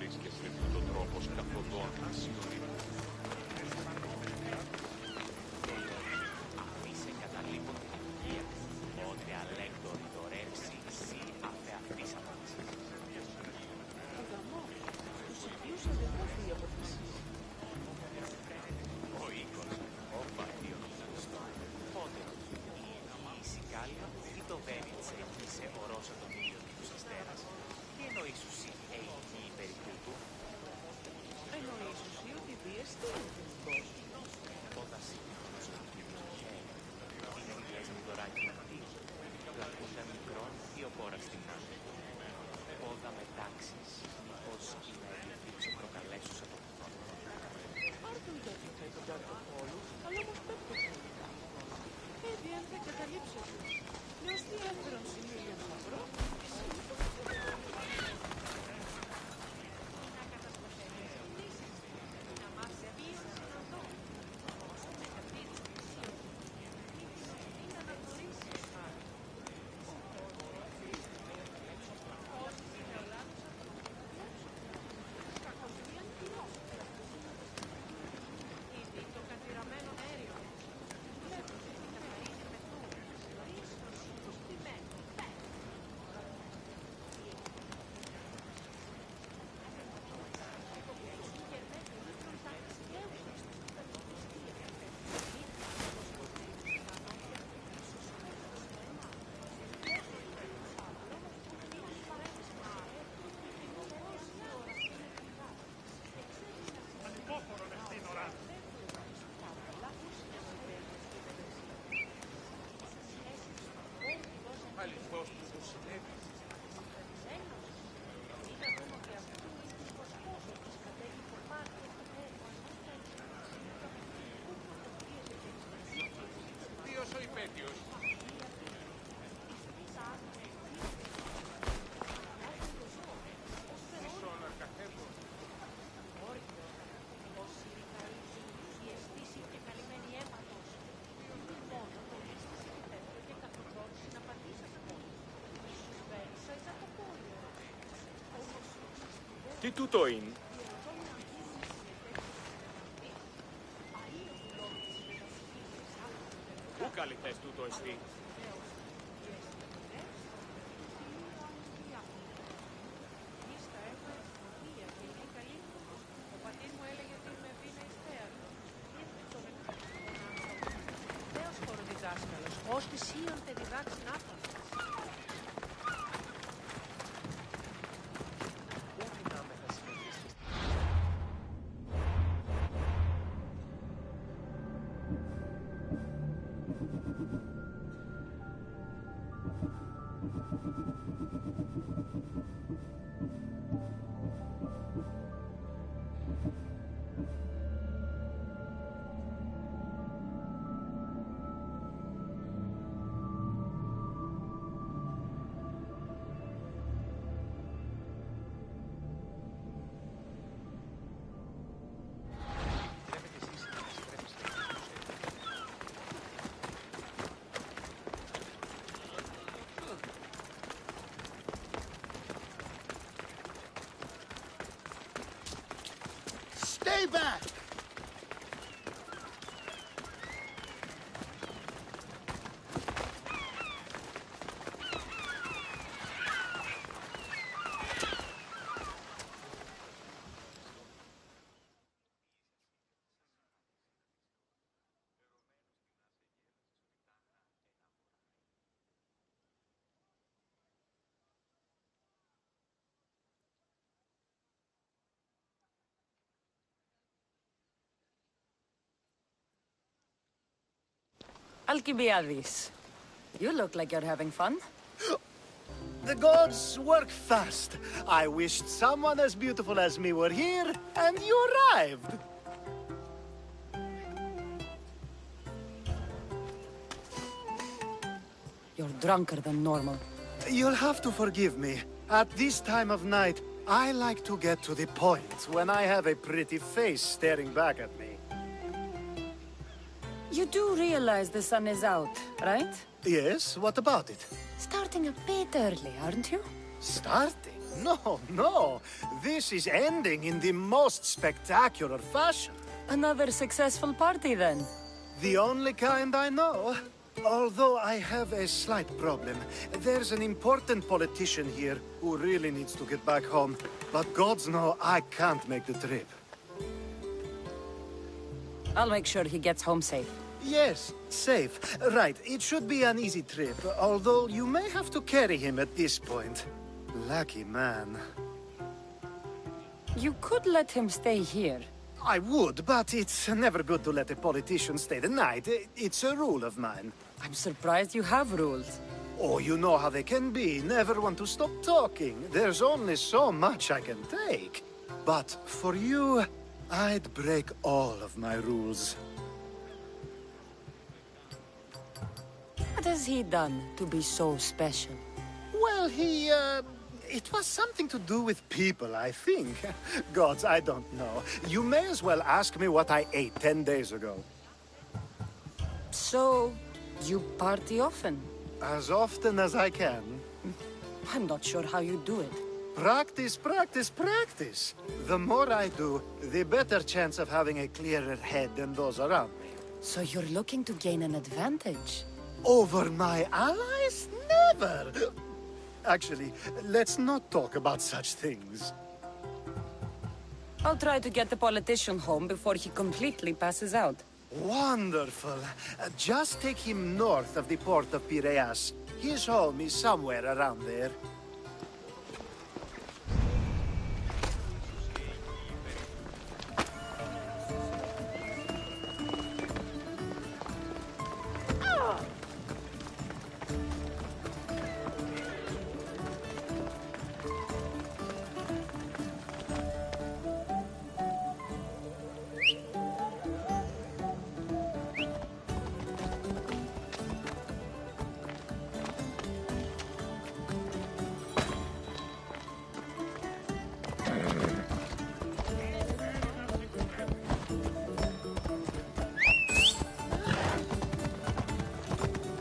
βρίσκεσαι με τον τρόπο σκαφωδών ασύωρη. Αφήσε καταλήγουν την ηλικία, ότι αλέκτορ δωρεύσει εσύ αφεαυτής απάντησης. Ο γαμός, τους οποίους αδερφούς η αποφασίσει. Ο οίκος, ο Βαρδίος πότε η Σικάλια λιτοβαίνει της εκεί σε ορώσα τον ήλιο του αστέρας και εννοείς ουσί έχει περί τούτου. Εννοείς ουσί ότι βίες τι είναι τελικός. Όταν σύγχρονος είναι εγγλές με δωράκι αυτή, πλακούντα μικρόν ή ο κόρας στην άκρη. Πόδα με τάξεις, μήπως είναι διευθύνσο προκαλέσουσα το χρόνο. Άρθουν και έτσι τον πρωτοκόλλου, αλλά όμως πέφτω χρονικά. Έτσι αν θα καταλήψετε. Νέος τι έφερον σημείο για να βρω. Αληθώς του το συνέβη. Ποιος ο υπέτειος. Πίσω όλα καθέμουν. Τι τούτο είναι? Πού καλυθές τούτο εσύ? Ως τη σύον τε διδάξει να φας. Stay back! Alcibiades, you look like you're having fun. The gods work fast. I wished someone as beautiful as me were here, and you arrived. You're drunker than normal. You'll have to forgive me. At this time of night, I like to get to the point when I have a pretty face staring back at me. You do realize the sun is out, right? Yes, what about it? Starting a bit early, aren't you? Starting? No, no. This is ending in the most spectacular fashion. Another successful party, then. The only kind I know. Although I have a slight problem. There's an important politician here who really needs to get back home. But gods know I can't make the trip. I'll make sure he gets home safe. Yes, safe. Right, it should be an easy trip, although you may have to carry him at this point. Lucky man. You could let him stay here. I would, but it's never good to let a politician stay the night. It's a rule of mine. I'm surprised you have rules. Oh, you know how they can be. Never want to stop talking. There's only so much I can take. But for you, I'd break all of my rules. What has he done to be so special? Well, it was something to do with people, I think. Gods, I don't know. You may as well ask me what I ate 10 days ago. So, you party often? As often as I can. I'm not sure how you do it. Practice, practice, practice. The more I do, the better chance of having a clearer head than those around me. So you're looking to gain an advantage? Over my allies? Never! Actually, let's not talk about such things. I'll try to get the politician home before he completely passes out. Wonderful. Just take him north of the port of Piraeus. His home is somewhere around there.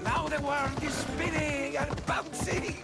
Now the world is spinning and bouncing!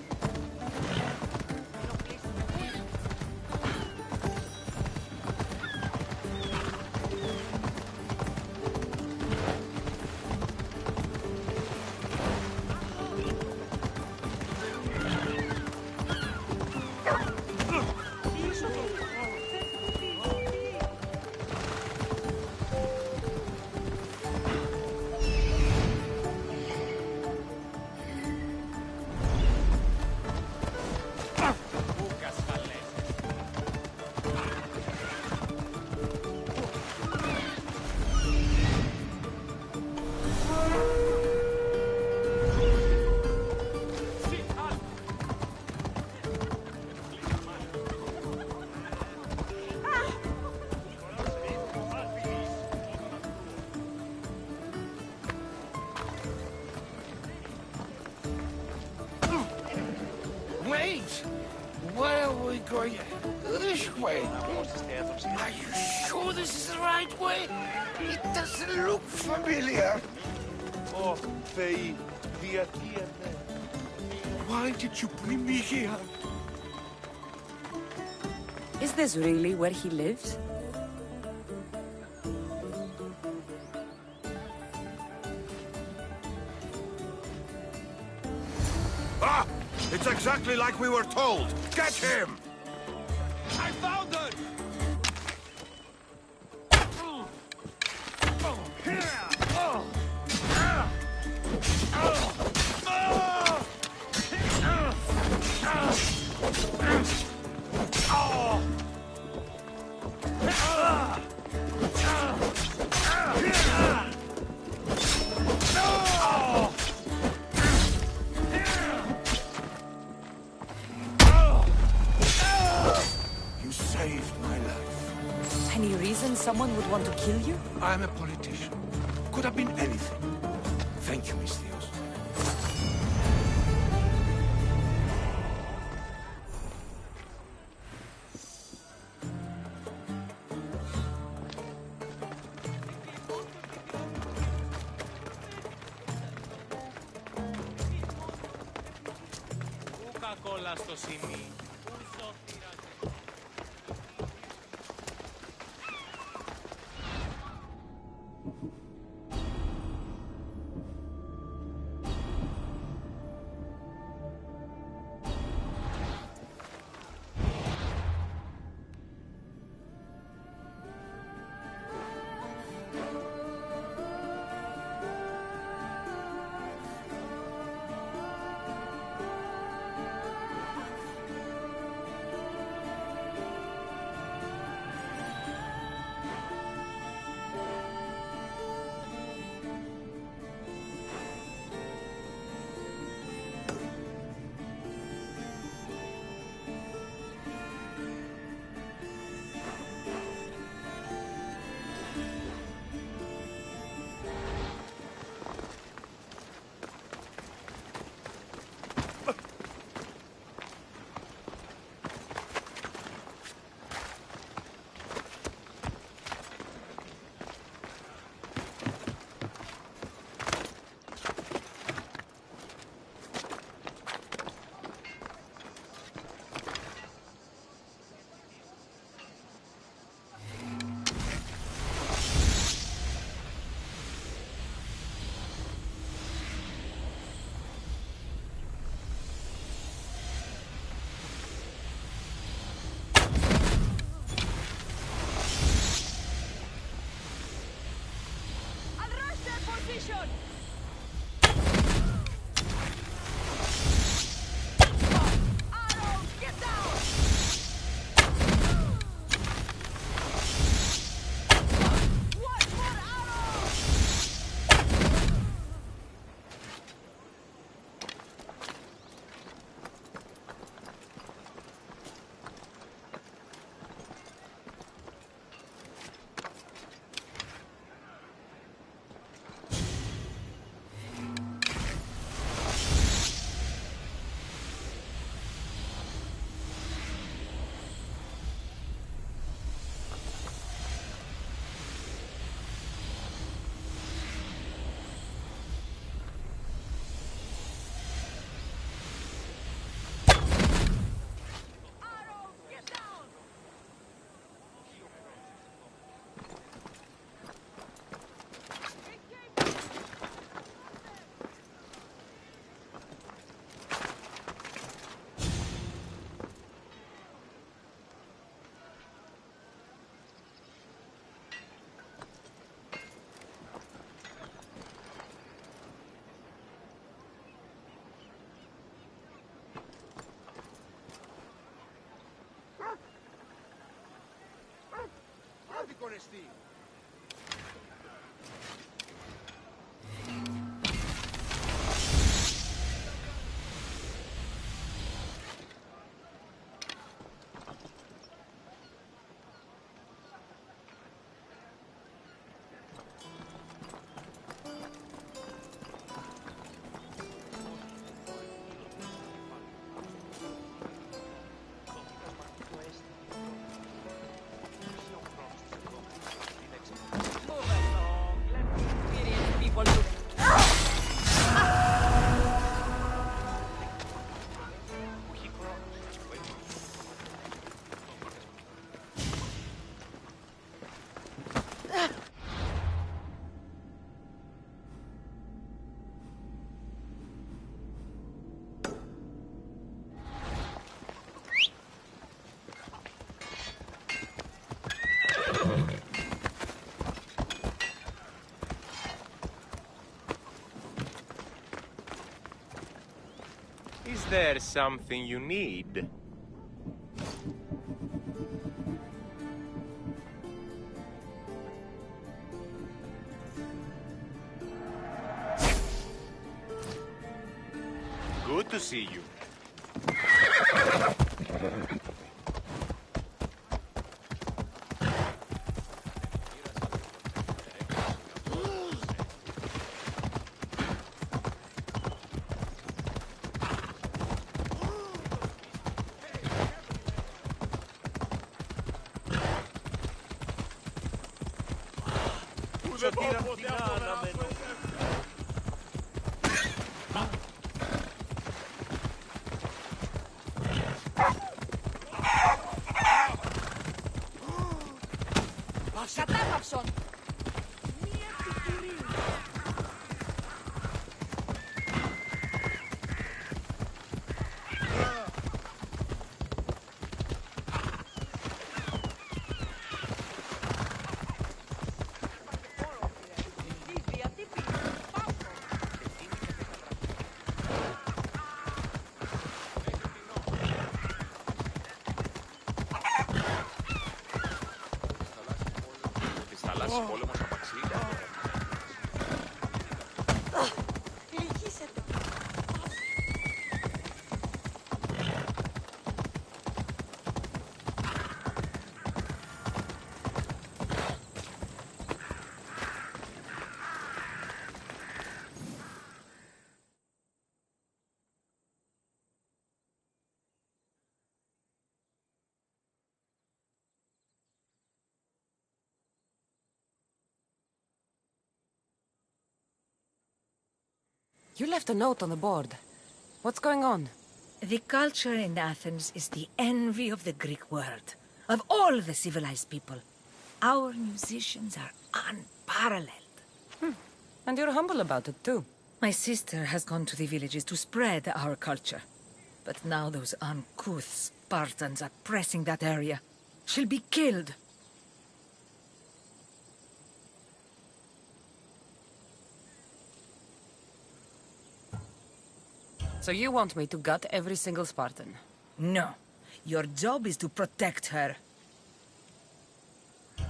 Wait! Where are we going? This way. Are you sure this is the right way? It doesn't look familiar. Ω, Θεοί, γιατί εμένα? Why did you bring me here? Is this really where he lives? Ah! It's exactly like we were told. Get him! I found it! You saved my life. Any reason someone would want to kill you? I'm a politician. Could have been anything. Thank you, Miss Theos. Κόλλα στο σημείο. con Steve. Is there something you need? Good to see you. Κατάπαυσον! Μία φιγουρίνη. Πόλεμος απαξίλια. Λυγίσετε. You left a note on the board. What's going on? The culture in Athens is the envy of the Greek world, of all the civilized people. Our musicians are unparalleled. And you're humble about it, too. My sister has gone to the villages to spread our culture. But now those uncouth Spartans are pressing that area. She'll be killed. So you want me to gut every single Spartan? No. Your job is to protect her.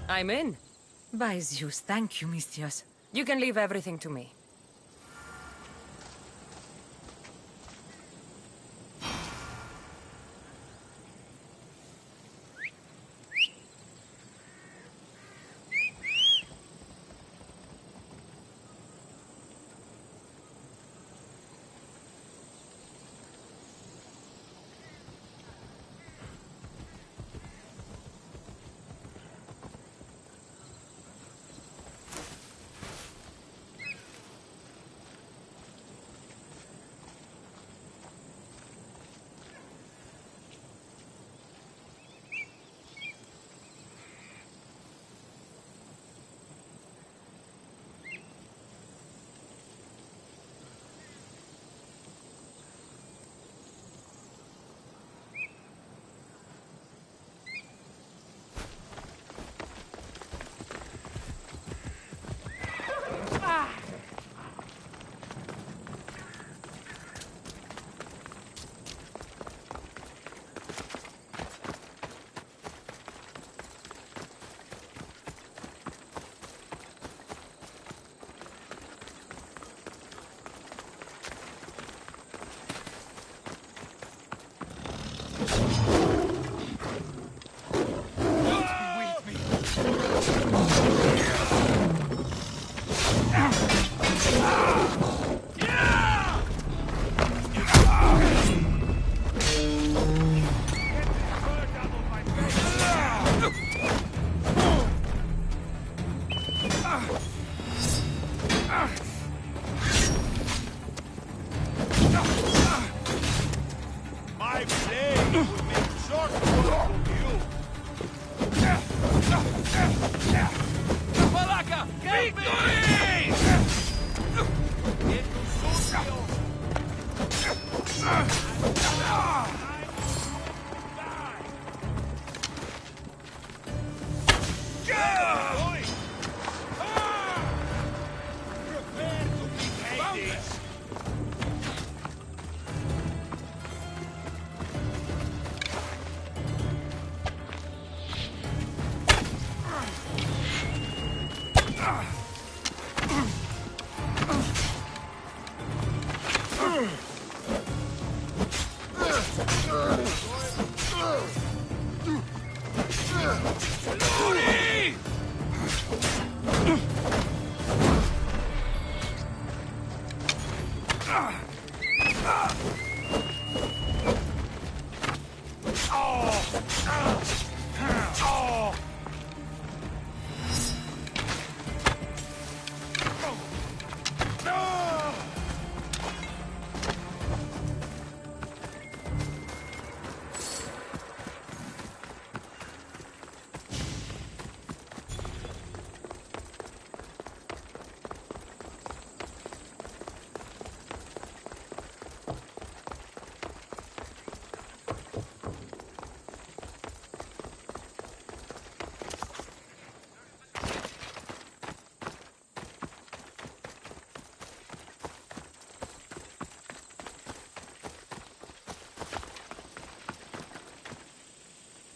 I'm in. By Zeus, thank you, Misthios. You can leave everything to me.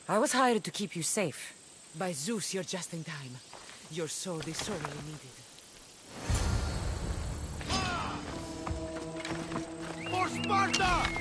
I was hired to keep you safe. By Zeus, you're just in time. Your sword is sorely needed. For Sparta!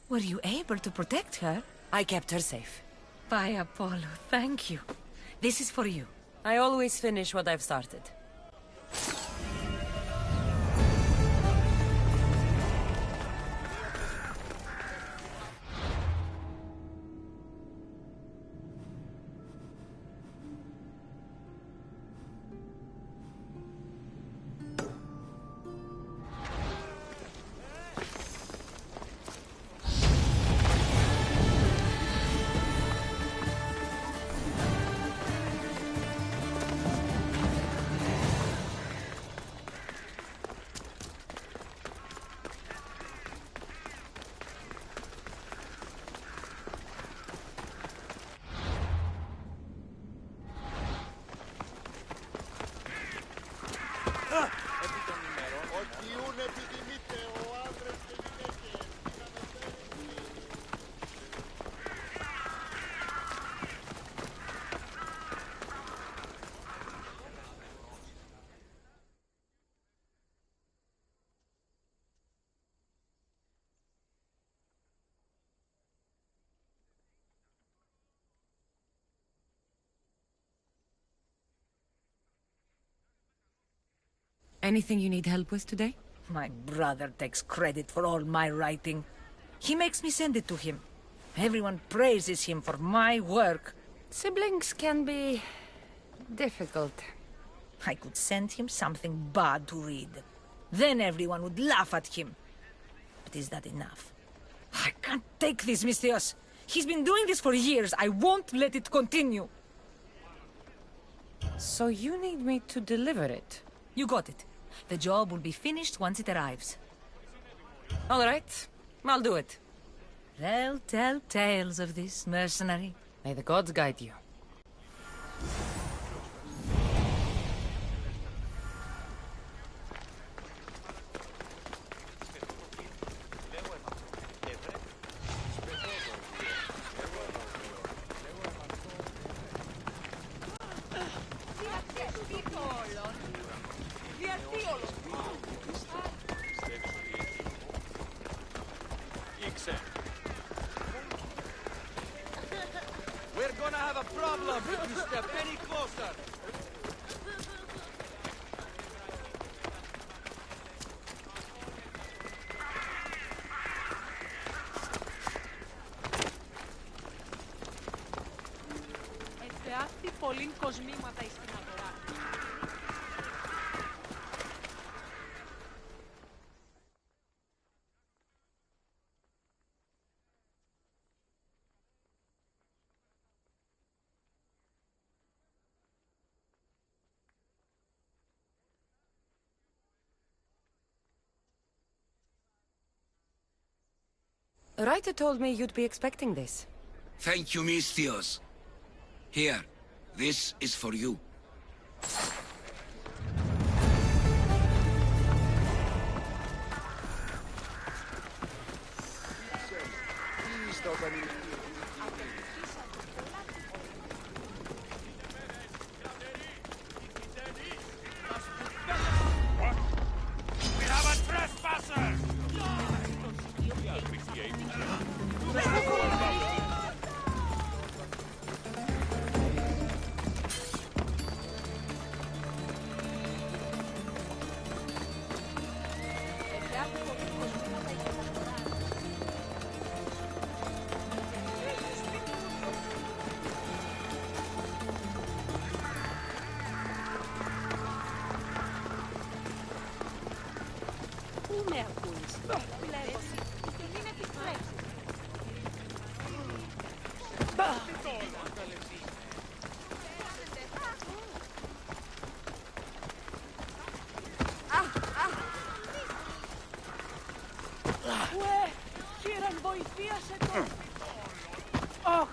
Were you able to protect her? I kept her safe. By Apollo, thank you. This is for you. I always finish what I've started. Anything you need help with today? My brother takes credit for all my writing. He makes me send it to him. Everyone praises him for my work. Siblings can be difficult. I could send him something bad to read. Then everyone would laugh at him. But is that enough? I can't take this, Misthios. He's been doing this for years. I won't let it continue. So you need me to deliver it? You got it. The job will be finished once it arrives. All right, I'll do it. They'll tell tales of this mercenary. May the gods guide you. We're gonna have a problem if you step any closer. Εστεάστη πολλήν κοσμήματα εις την αγορά. Ryder told me you'd be expecting this. Thank you, Misthios. Here, this is for you. We have a trespasser! Πού με ακούεις? Βλέπω. Μην επιτρέψεις. Ουε, κύριε, βοηθίασε το. Αχ.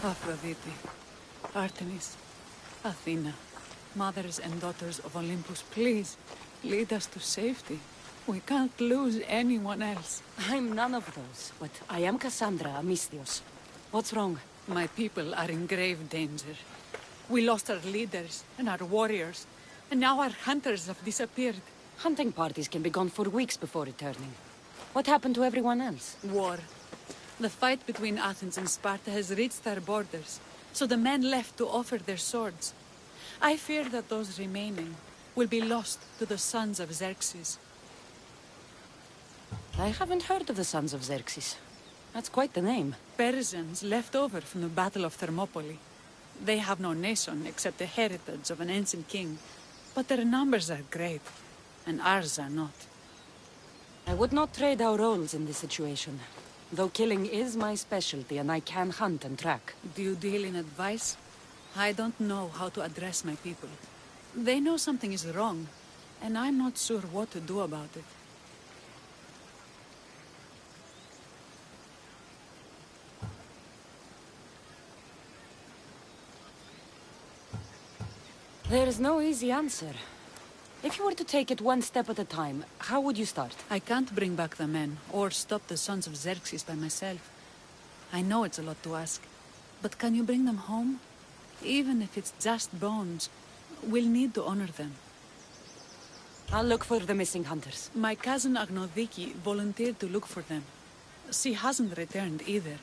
Aphrodite, Artemis, Athena, mothers and daughters of Olympus, please, lead us to safety. We can't lose anyone else. I'm none of those, but I am Cassandra Amistios. What's wrong? My people are in grave danger. We lost our leaders and our warriors, and now our hunters have disappeared. Hunting parties can be gone for weeks before returning. What happened to everyone else? War. The fight between Athens and Sparta has reached our borders, so the men left to offer their swords. I fear that those remaining will be lost to the sons of Xerxes. I haven't heard of the sons of Xerxes. That's quite the name. Persians left over from the Battle of Thermopylae. They have no nation except the heritage of an ancient king, but their numbers are great, and ours are not. I would not trade our roles in this situation. Though killing is my specialty and I can hunt and track. Do you deal in advice? I don't know how to address my people. They know something is wrong, and I'm not sure what to do about it. There is no easy answer. If you were to take it one step at a time, how would you start? I can't bring back the men, or stop the sons of Xerxes by myself. I know it's a lot to ask, but can you bring them home? Even if it's just bones, we'll need to honor them. I'll look for the missing hunters. My cousin Agnodiki volunteered to look for them. She hasn't returned either.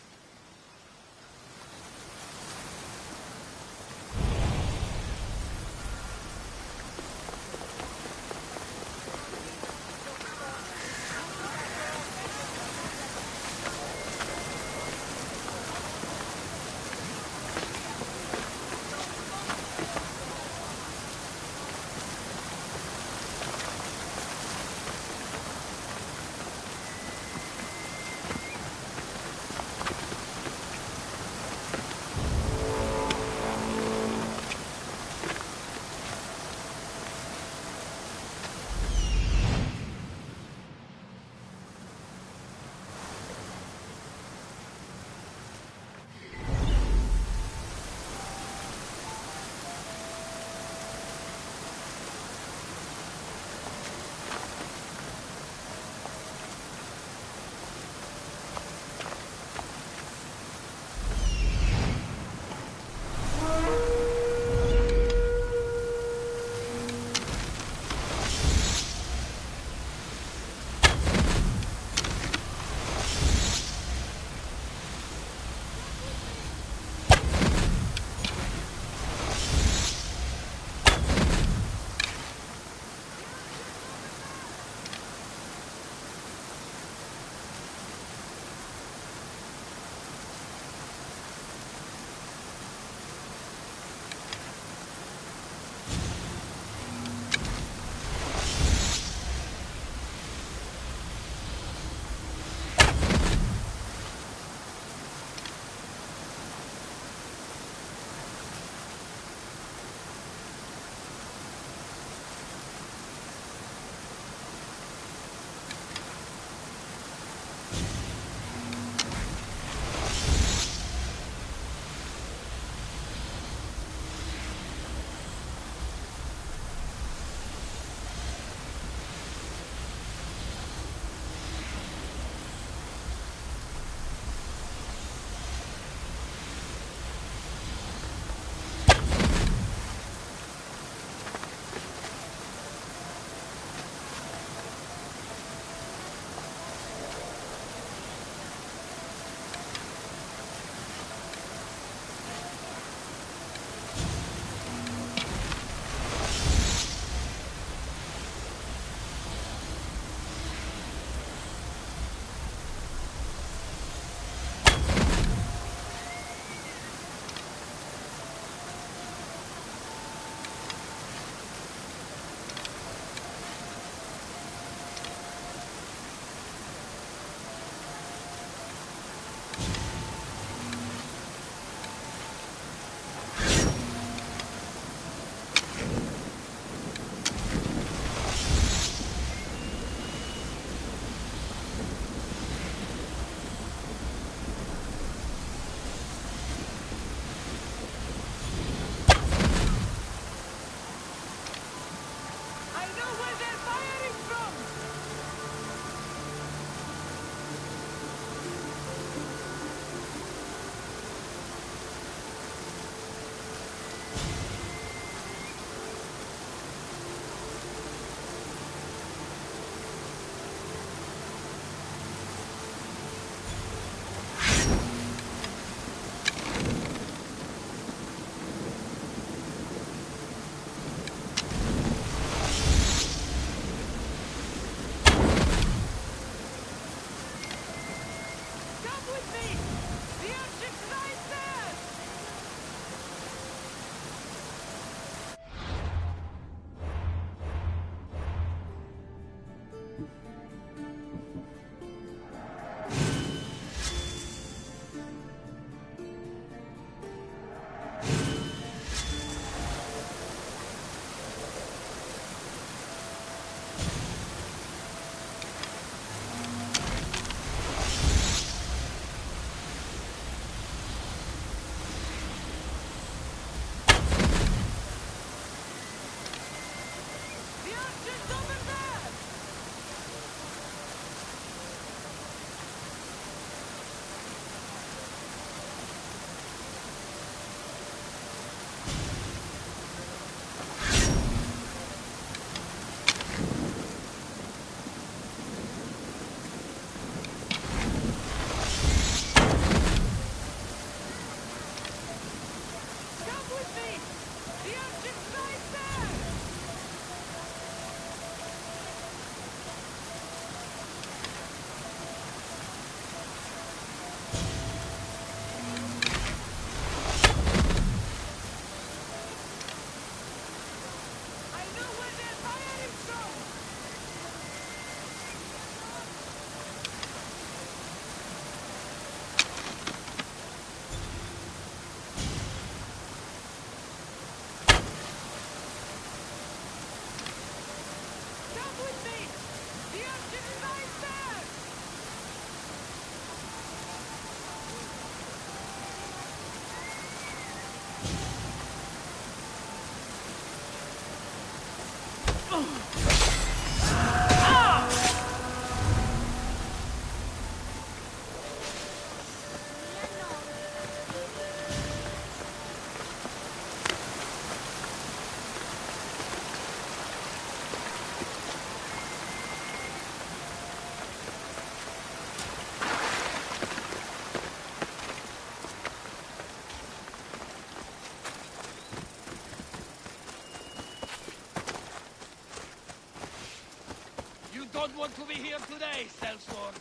You don't want to be here today, Sellsworn.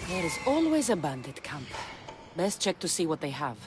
There is always a bandit camp. Best check to see what they have.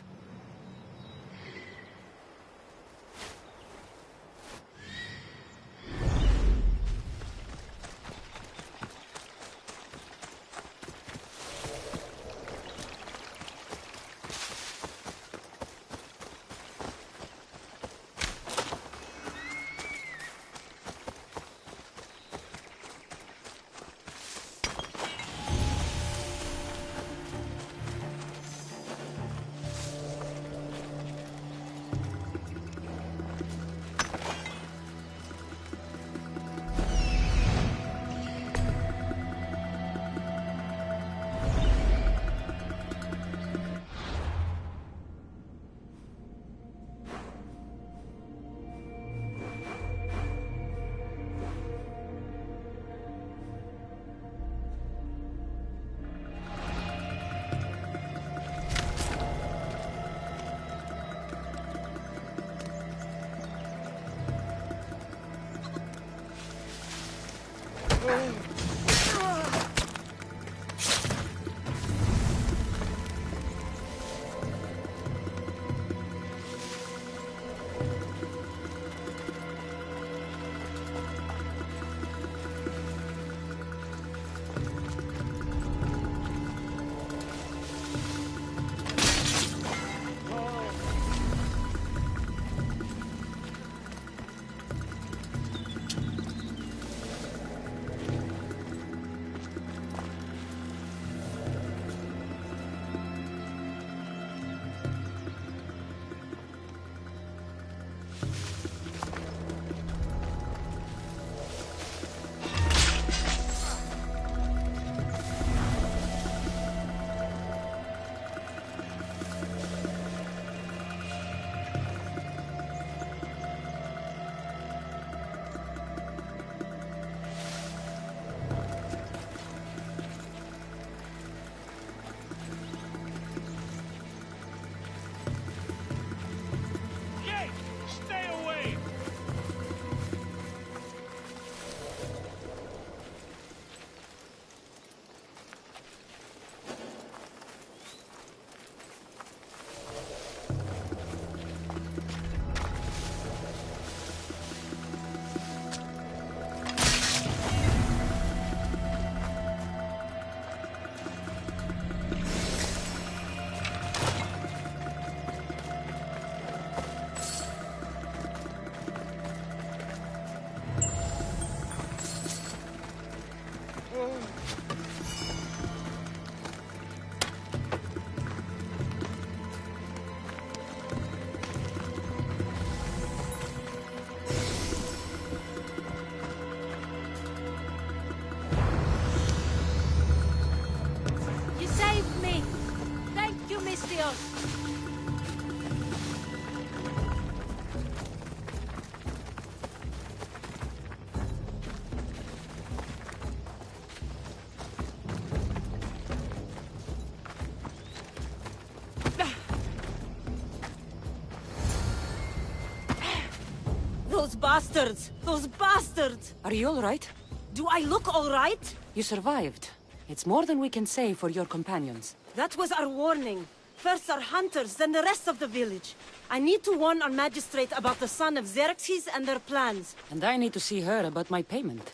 Those bastards! Those bastards! Are you all right? Do I look all right? You survived. It's more than we can say for your companions. That was our warning. First our hunters, then the rest of the village. I need to warn our magistrate about the son of Xerxes and their plans. And I need to see her about my payment.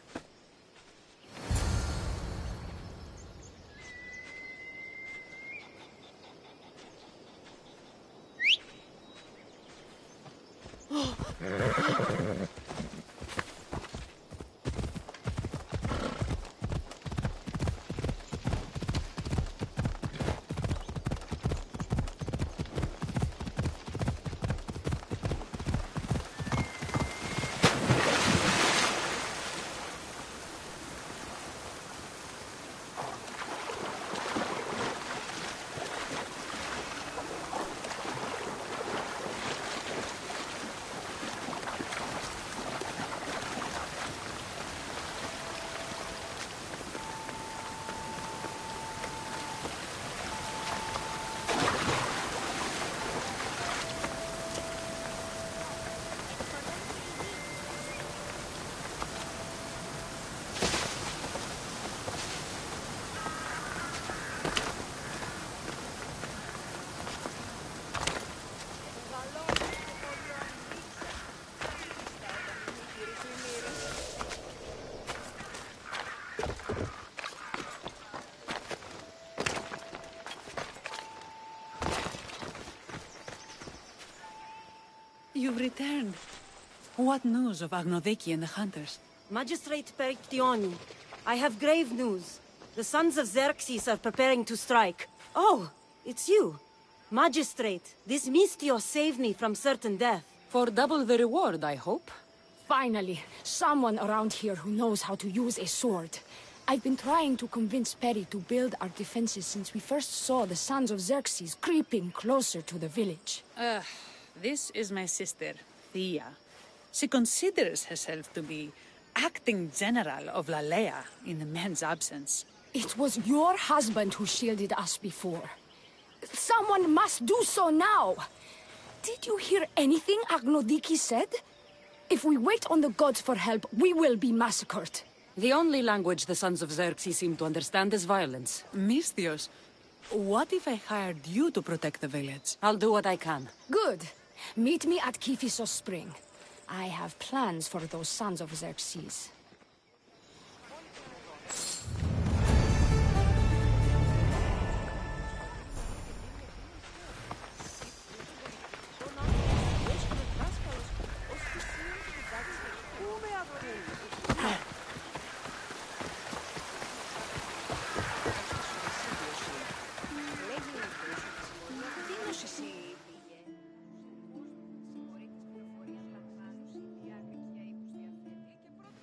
You've returned. What news of Agnodeki and the hunters? Magistrate Perictioni, I have grave news. The sons of Xerxes are preparing to strike. Oh, it's you. Magistrate, this Mistio saved me from certain death. For double the reward, I hope. Finally, someone around here who knows how to use a sword. I've been trying to convince Peri to build our defenses since we first saw the sons of Xerxes creeping closer to the village. This is my sister, Thea. She considers herself to be acting general of Lalea in the man's absence. It was your husband who shielded us before. Someone must do so now! Did you hear anything Agnodiki said? If we wait on the gods for help, we will be massacred. The only language the sons of Xerxes seem to understand is violence. Mistios, what if I hired you to protect the village? I'll do what I can. Good. Meet me at Kiphisos Spring. I have plans for those sons of Xerxes.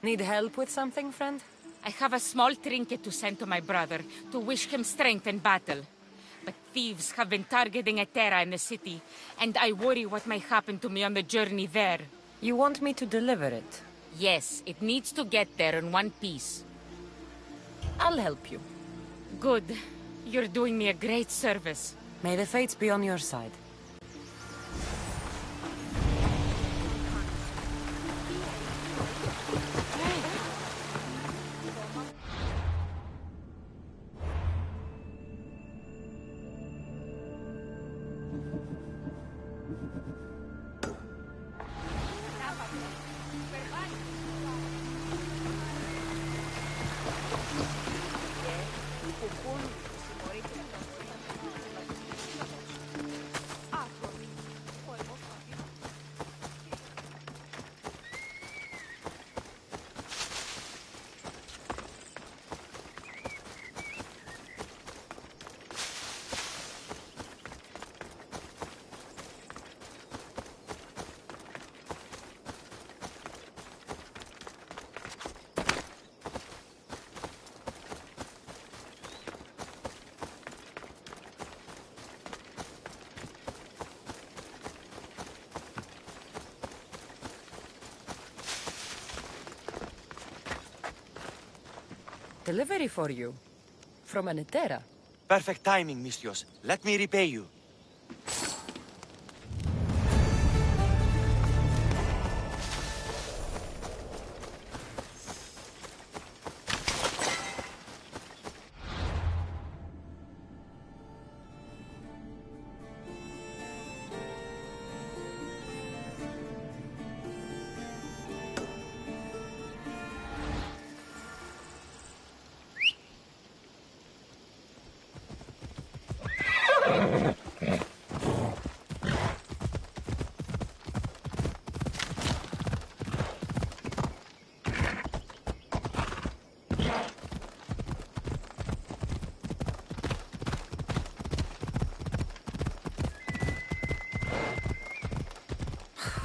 Need help with something, friend? I have a small trinket to send to my brother, to wish him strength in battle. But thieves have been targeting Etera in the city, and I worry what may happen to me on the journey there. You want me to deliver it? Yes, it needs to get there in one piece. I'll help you. Good. You're doing me a great service. May the fates be on your side. Delivery for you. From an Etera. Perfect timing, Mistios. Let me repay you.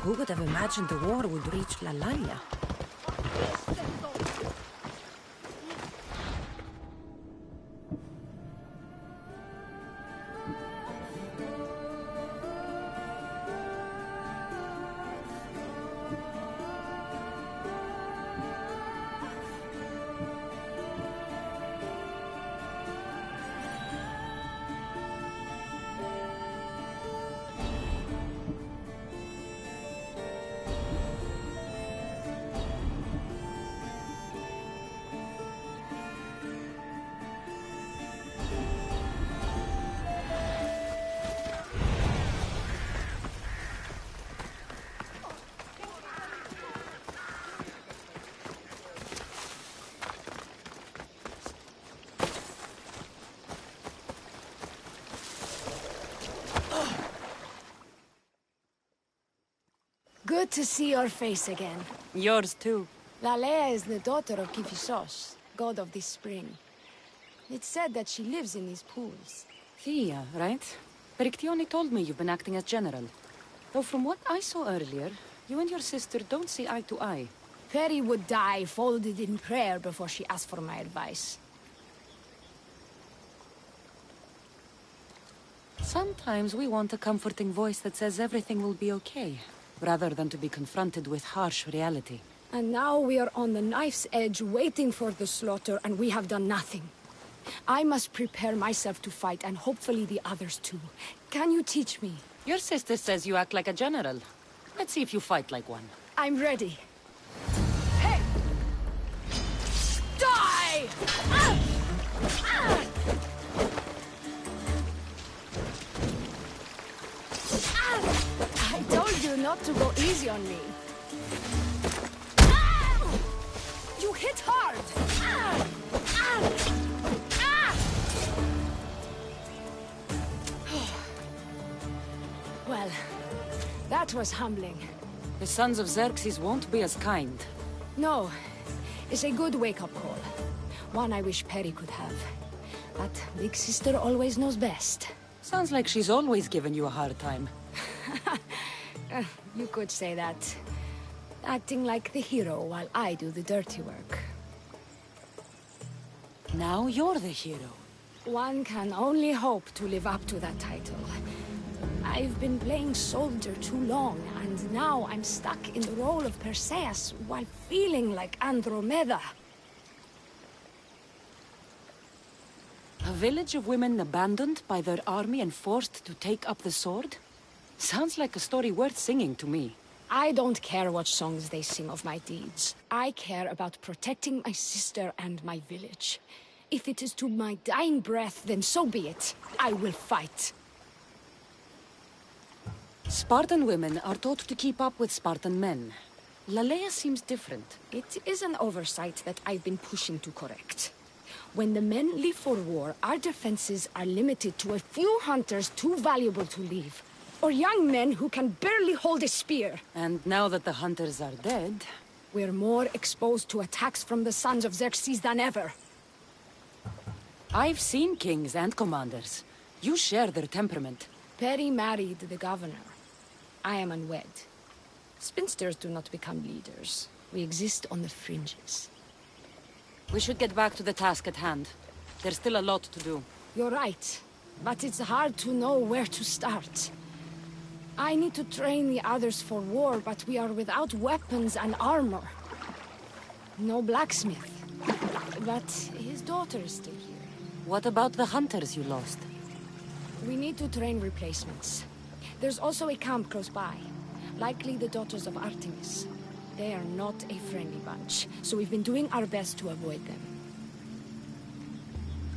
Who would have imagined the war would reach Lalaya? Good to see your face again. Yours too. Lalea is the daughter of Kifisos, god of the spring. It's said that she lives in these pools. Thea, right? Perictione told me you've been acting as general. Though from what I saw earlier, you and your sister don't see eye to eye. Peri would die folded in prayer before she asked for my advice. Sometimes we want a comforting voice that says everything will be okay, rather than to be confronted with harsh reality. And now we are on the knife's edge waiting for the slaughter, and we have done nothing. I must prepare myself to fight, and hopefully the others too. Can you teach me? Your sister says you act like a general. Let's see if you fight like one. I'm ready. Hey! Die! Ah! Ah! Ah! I told you not to go easy on me. Ah! You hit hard! Ah! Ah! Ah! Well, that was humbling. The sons of Xerxes won't be as kind. No, it's a good wake-up call. One I wish Peri could have. But Big Sister always knows best. Sounds like she's always given you a hard time. You could say that. Acting like the hero while I do the dirty work. Now you're the hero. One can only hope to live up to that title. I've been playing soldier too long, and now I'm stuck in the role of Perseus while feeling like Andromeda. A village of women abandoned by their army and forced to take up the sword? Sounds like a story worth singing to me. I don't care what songs they sing of my deeds. I care about protecting my sister and my village. If it is to my dying breath, then so be it. I will fight. Spartan women are taught to keep up with Spartan men. Lalea seems different. It is an oversight that I've been pushing to correct. When the men leave for war, our defenses are limited to a few hunters too valuable to leave. Or young men who can barely hold a spear. And now that the hunters are dead... we're more exposed to attacks from the sons of Xerxes than ever. I've seen kings and commanders. You share their temperament. Peri married the governor. I am unwed. Spinsters do not become leaders. We exist on the fringes. We should get back to the task at hand. There's still a lot to do. You're right. But it's hard to know where to start. I need to train the others for war, but we are without weapons and armor. No blacksmith. But his daughter is still here. What about the hunters you lost? We need to train replacements. There's also a camp close by. Likely the daughters of Artemis. They are not a friendly bunch, so we've been doing our best to avoid them.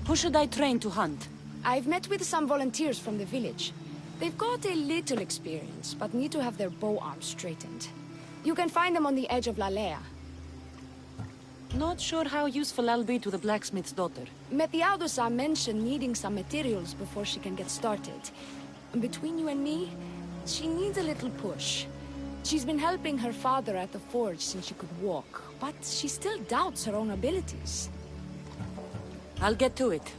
Who should I train to hunt? I've met with some volunteers from the village. They've got a little experience, but need to have their bow arms straightened. You can find them on the edge of Lalea. Not sure how useful I'll be to the blacksmith's daughter. Methialdosa mentioned needing some materials before she can get started. And between you and me, she needs a little push. She's been helping her father at the forge since she could walk, but she still doubts her own abilities. I'll get to it.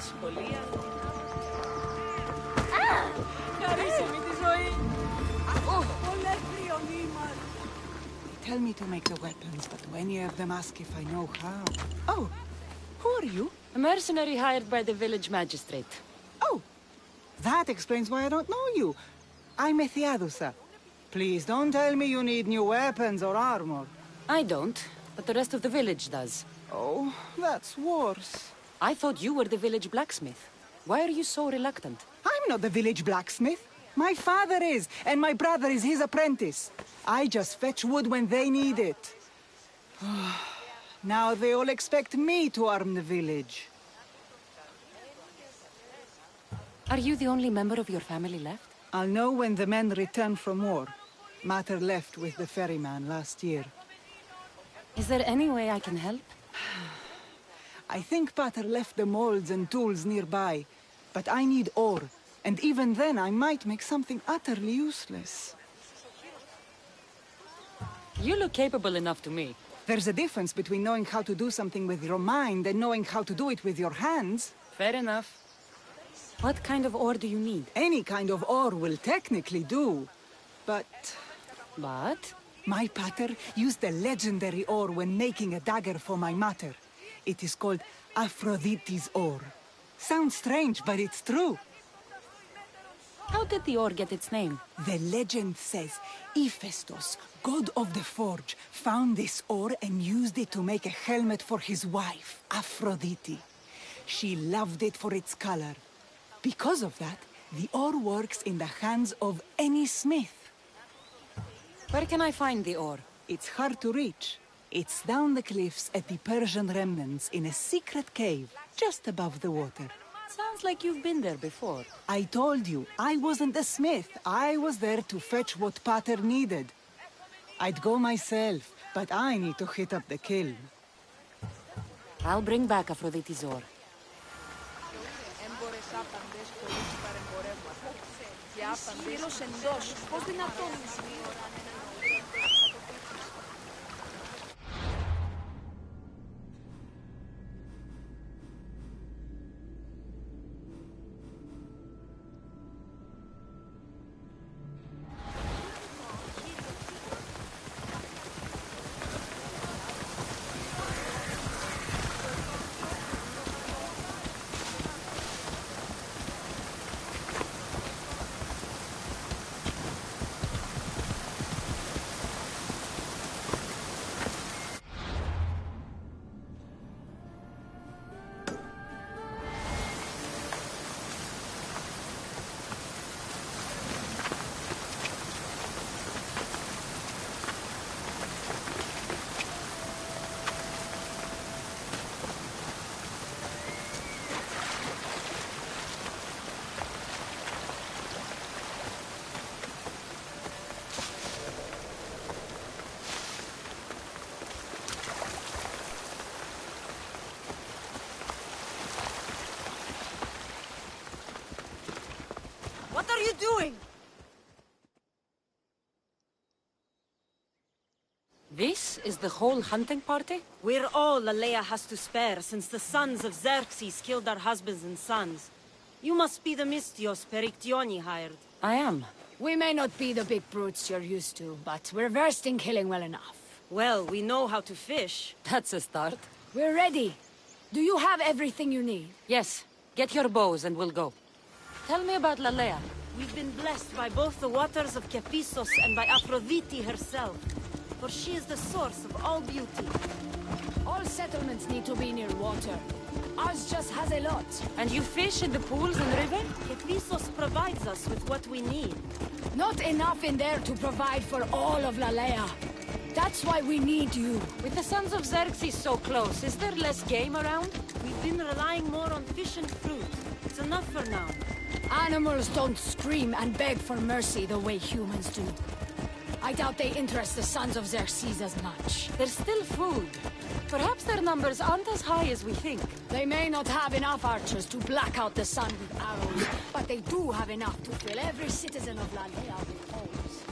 Σχολεία. Χαρίσαμε τη ζωή. Πολλές πριονίμας. Tell me to make the weapons, but do any of them ask if I know how? Oh, who are you? A mercenary hired by the village magistrate. Oh, that explains why I don't know you. I'm Ethiadusa. Please don't tell me you need new weapons or armor. I don't, but the rest of the village does. Oh, that's worse. I thought you were the village blacksmith. Why are you so reluctant? I'm not the village blacksmith. My father is, and my brother is his apprentice. I just fetch wood when they need it. Now they all expect me to arm the village. Are you the only member of your family left? I'll know when the men return from war. Mater left with the ferryman last year. Is there any way I can help? I think Pater left the molds and tools nearby, but I need ore, and even then I might make something utterly useless. You look capable enough to me. There's a difference between knowing how to do something with your mind and knowing how to do it with your hands. Fair enough. What kind of ore do you need? Any kind of ore will technically do, but... But? My pater used a legendary ore when making a dagger for my mater. It is called Aphrodite's ore. Sounds strange, but it's true. How did the ore get its name? The legend says Hephaestus, god of the forge, found this ore and used it to make a helmet for his wife, Aphrodite. She loved it for its color. Because of that, the ore works in the hands of any smith. Where can I find the ore? It's hard to reach. It's down the cliffs at the Persian remnants in a secret cave, just above the water. Sounds like you've been there before. I told you, I wasn't a smith. I was there to fetch what Pater needed. I'd go myself, but I need to hit up the kiln. I'll bring back Aphrodite's ore. Ισχυρός εντός. Πώς δυνατόν What are you doing? This is the whole hunting party? We're all Aleia has to spare since the sons of Xerxes killed our husbands and sons. You must be the Mystios Perictioni hired. I am. We may not be the big brutes you're used to, but we're versed in killing well enough. Well, we know how to fish. That's a start. We're ready. Do you have everything you need? Yes. Get your bows and we'll go. Tell me about Lalea. We've been blessed by both the waters of Kephissos and by Aphrodite herself. For she is the source of all beauty. All settlements need to be near water. Ours just has a lot. And you fish in the pools and river? Kephissos provides us with what we need. Not enough in there to provide for all of Lalea. That's why we need you. With the sons of Xerxes so close, is there less game around? We've been relying more on fish and fruit. It's enough for now. Animals don't scream and beg for mercy the way humans do. I doubt they interest the sons of Xerxes as much. There's still food. Perhaps their numbers aren't as high as we think. They may not have enough archers to black out the sun with arrows, but they do have enough to fill every citizen of Lalea with holes.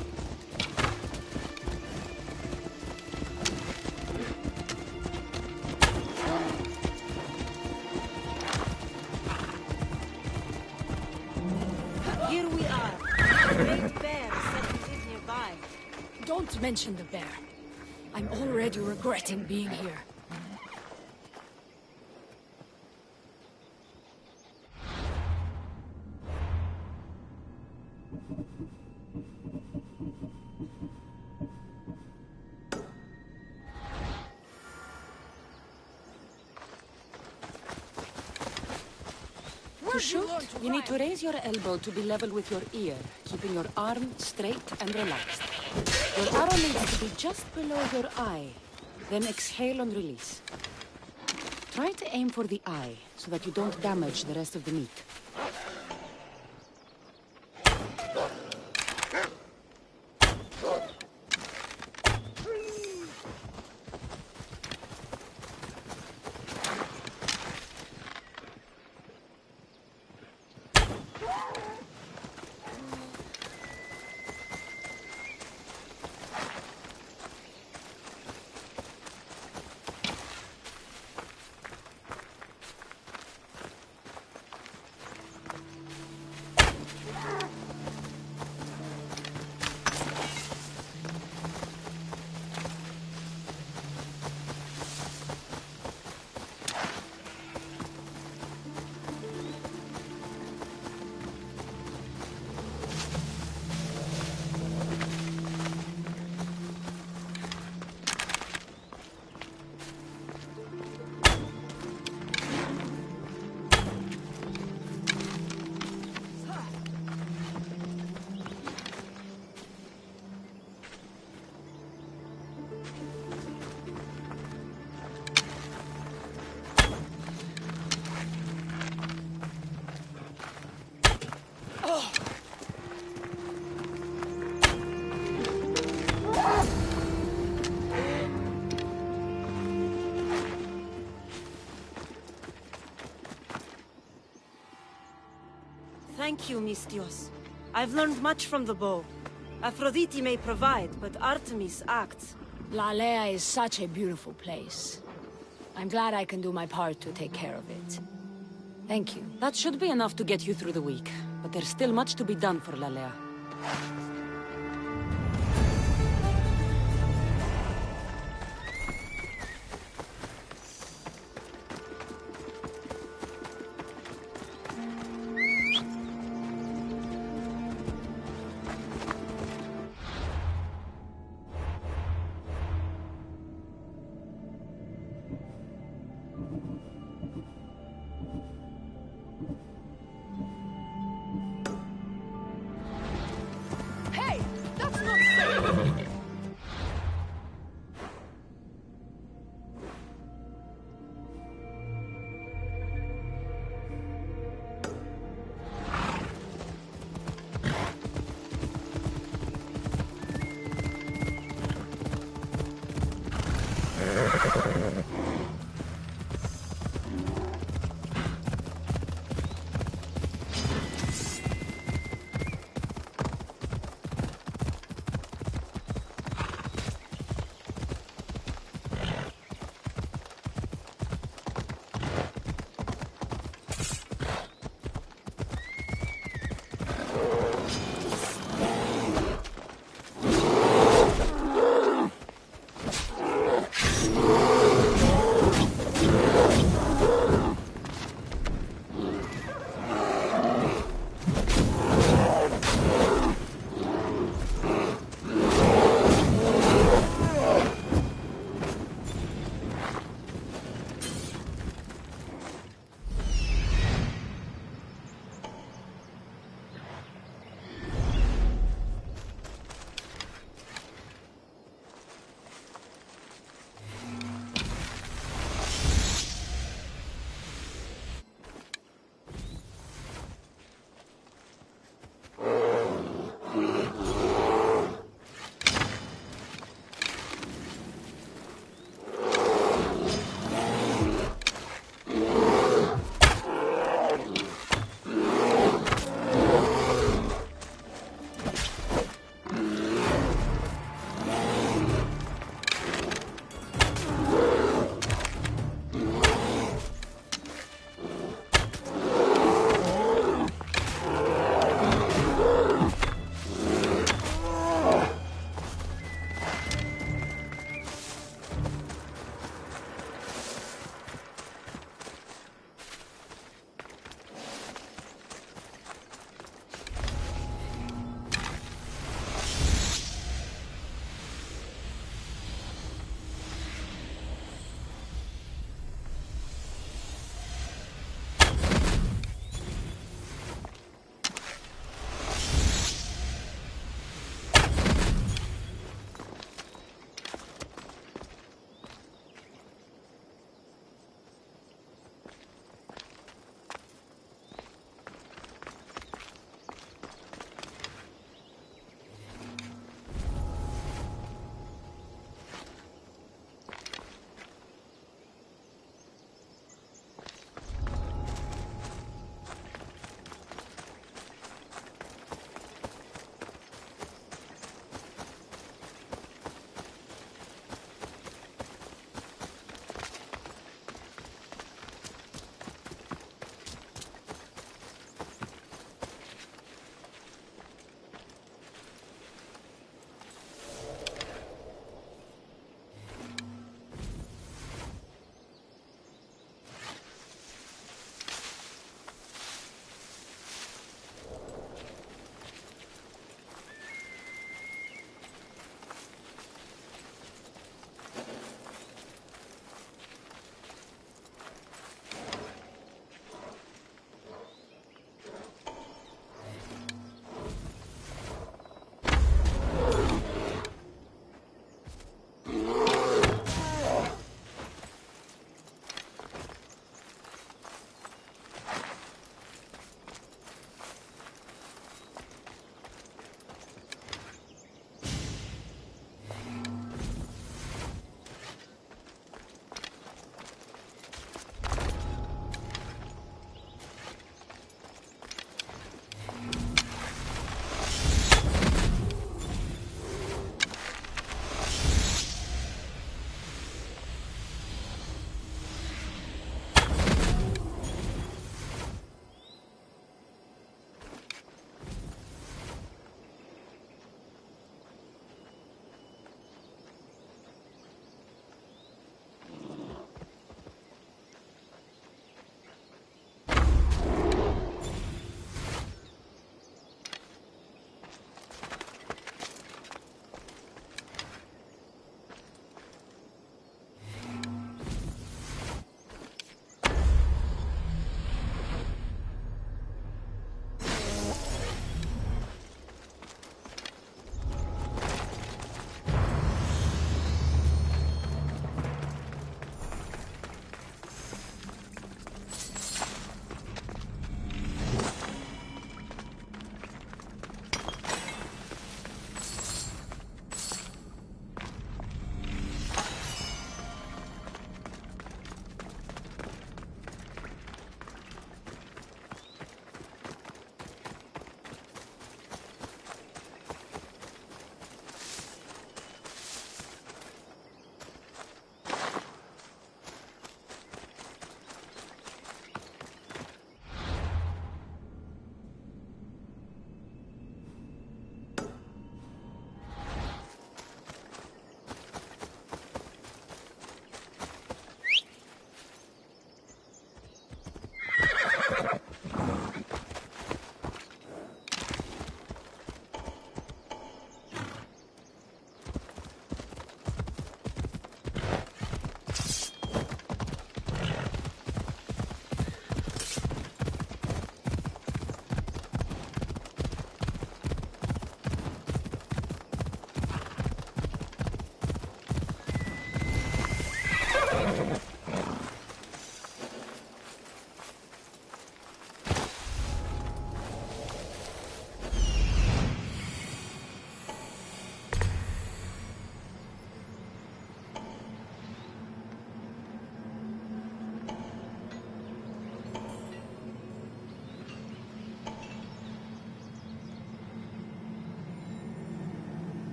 mention the bear. I'm already regretting being here. To shoot, you need to raise your elbow to be level with your ear, keeping your arm straight and relaxed. Your arrow needs to be just below your eye. Then exhale and release. Try to aim for the eye, so that you don't damage the rest of the meat. Thank you, Mistios. I've learned much from the bow. Aphrodite may provide, but Artemis acts. Lalea is such a beautiful place. I'm glad I can do my part to take care of it. Thank you. That should be enough to get you through the week, but there's still much to be done for Lalea.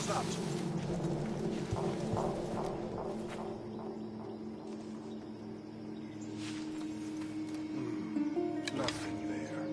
was that? Nothing there.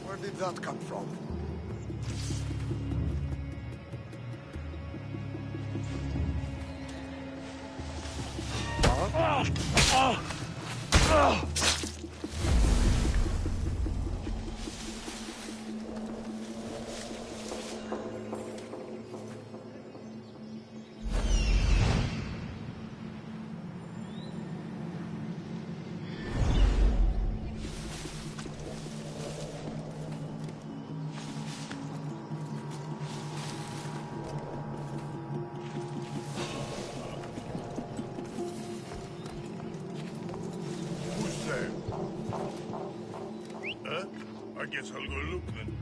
Where did that come from? Who's there? I guess I'll go look then.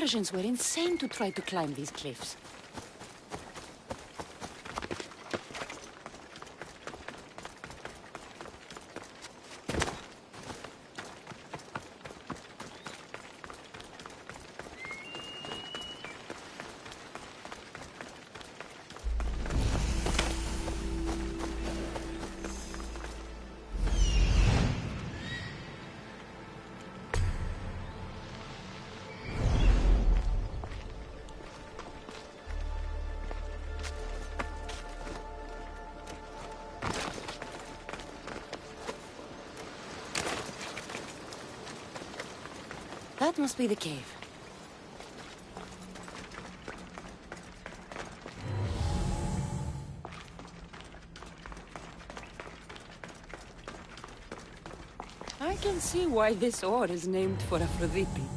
Persians were insane to try to climb these cliffs. That must be the cave. I can see why this ore is named for Aphrodite.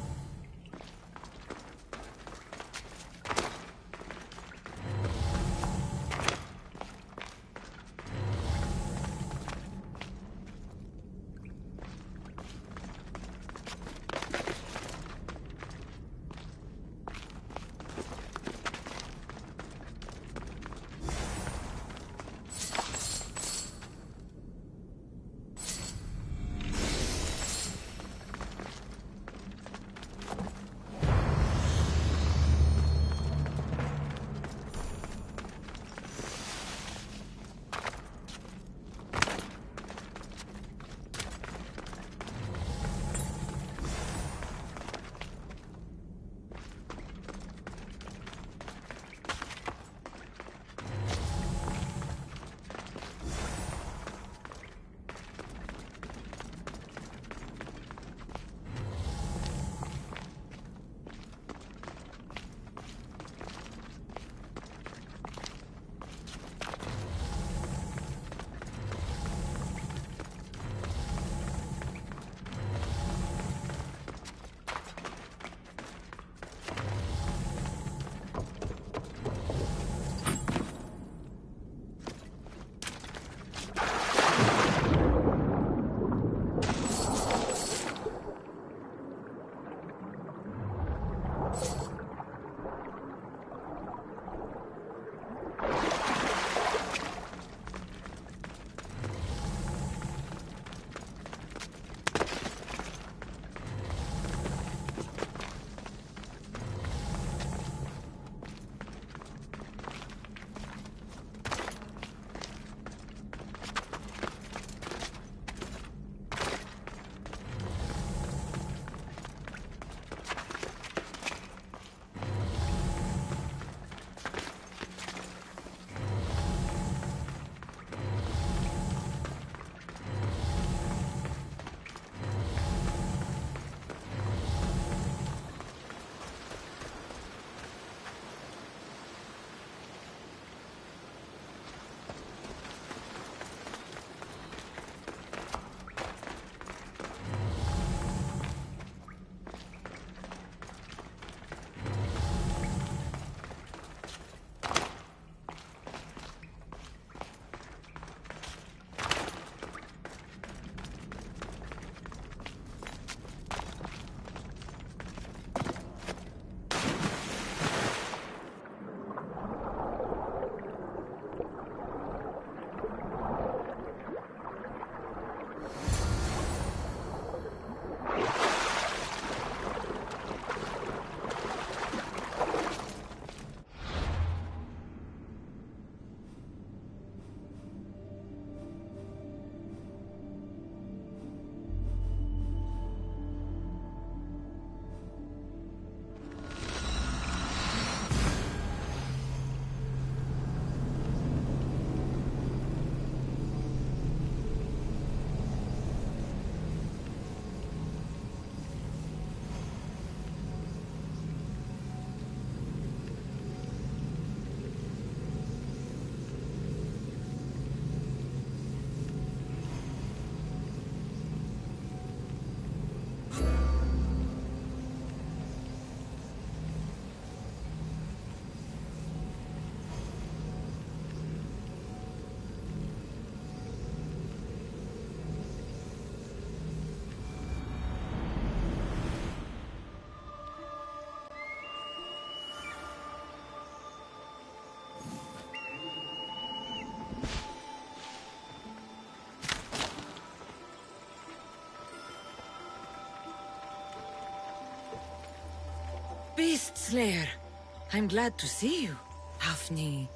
Beast Slayer, I'm glad to see you. Daphne,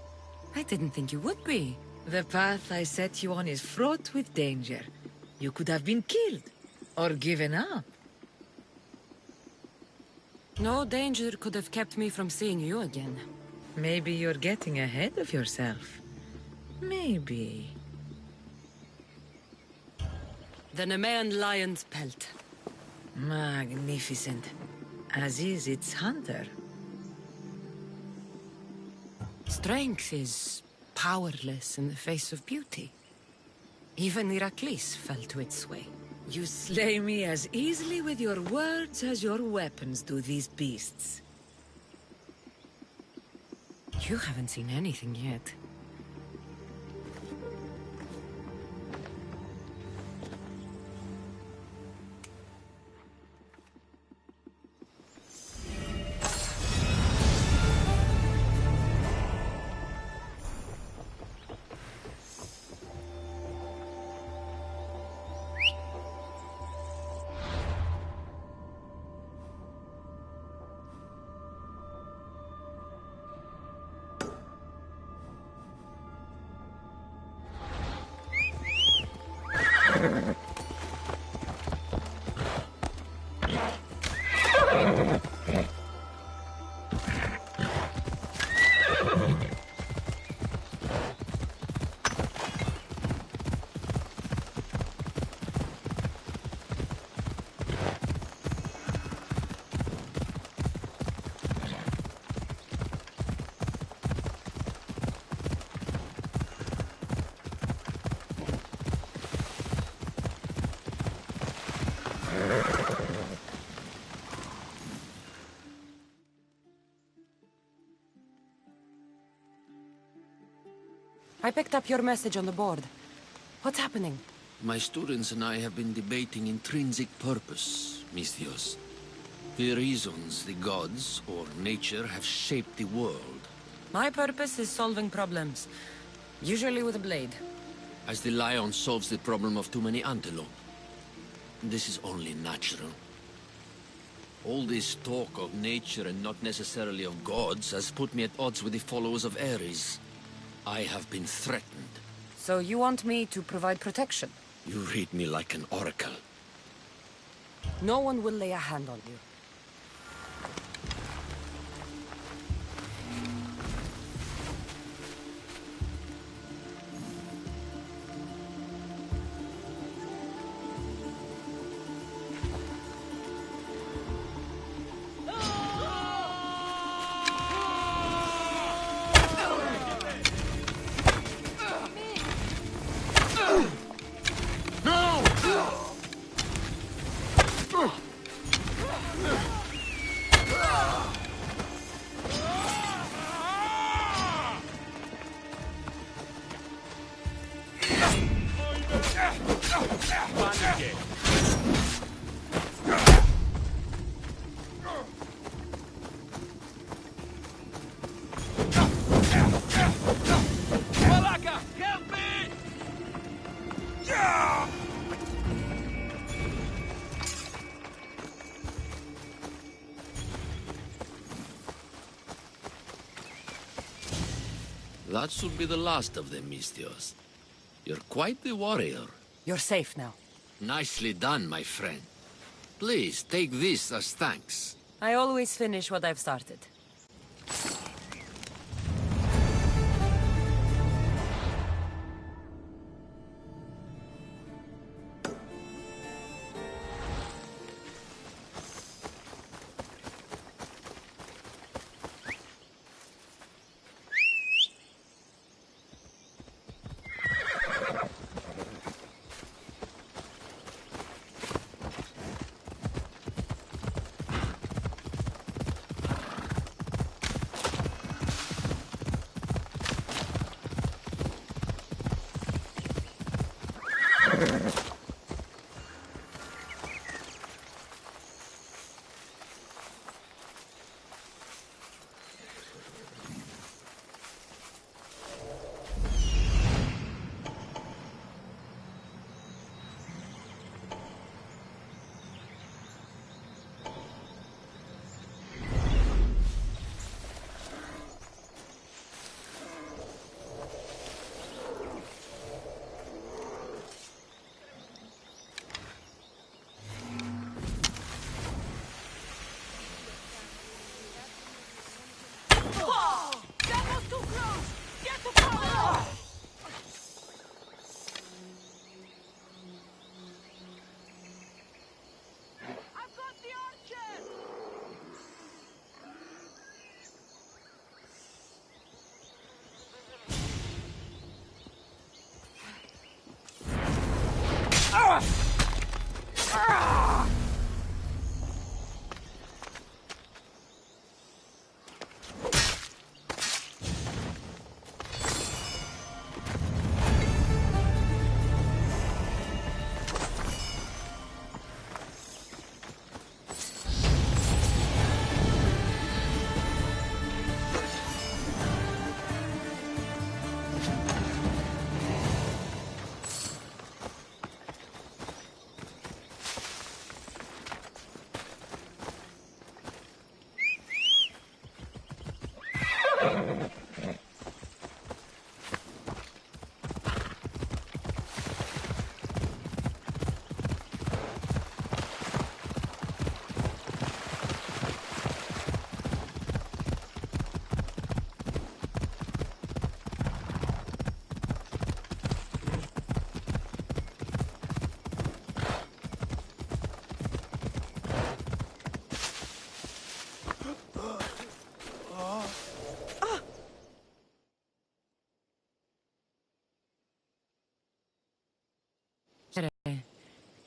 I didn't think you would be. The path I set you on is fraught with danger. You could have been killed, or given up. No danger could have kept me from seeing you again. Maybe you're getting ahead of yourself. Maybe. The Nemean lion's pelt. Magnificent. As is its hunter. Strength is powerless in the face of beauty. Even Heracles fell to its sway. You slay me as easily with your words as your weapons do these beasts. You haven't seen anything yet. I picked up your message on the board. What's happening? My students and I have been debating intrinsic purpose, Misthios. The reasons the gods, or nature, have shaped the world. My purpose is solving problems. Usually with a blade. As the lion solves the problem of too many antelope. This is only natural. All this talk of nature and not necessarily of gods has put me at odds with the followers of Ares. I have been threatened. So you want me to provide protection? You read me like an oracle. No one will lay a hand on you. That should be the last of them, Misthios. You're quite the warrior. You're safe now. Nicely done, my friend. Please, take this as thanks. I always finish what I've started.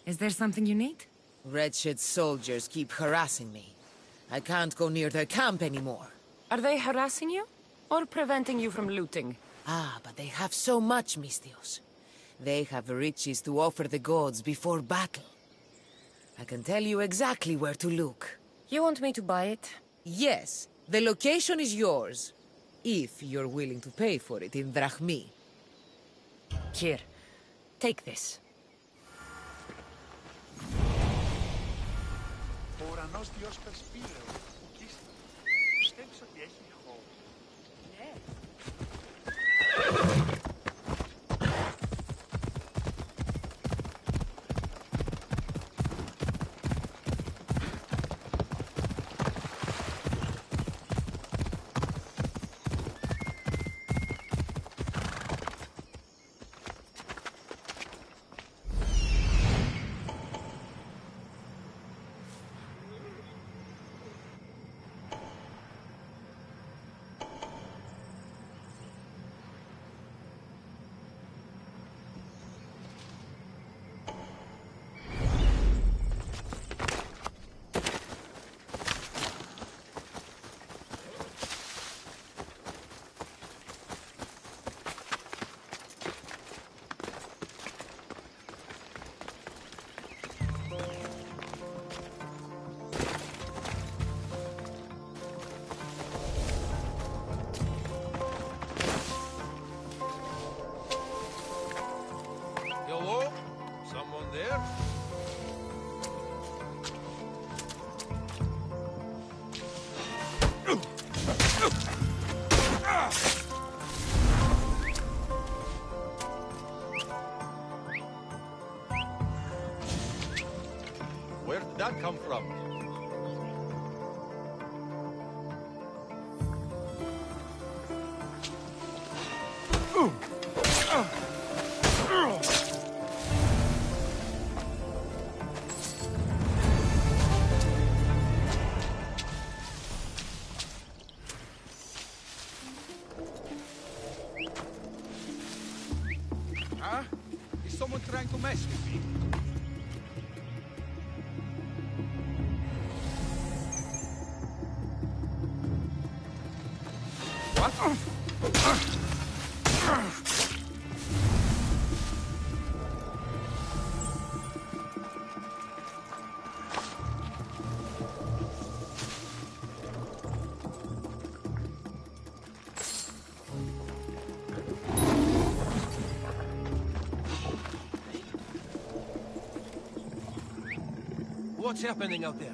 Is there something you need? Wretched soldiers keep harassing me. I can't go near their camp anymore. Are they harassing you? Or preventing you from looting? Ah, but they have so much, Mistios. They have riches to offer the gods before battle. I can tell you exactly where to look. You want me to buy it? Yes, the location is yours. If you're willing to pay for it in drachmi. Here, take this. Ο ουρανός Διός Περσπήλεο, ουκίστα. Πιστεύεις ότι έχει χώρο? Ναι. Where did that come from? Huh? Is someone trying to mess with me? What's happening out there?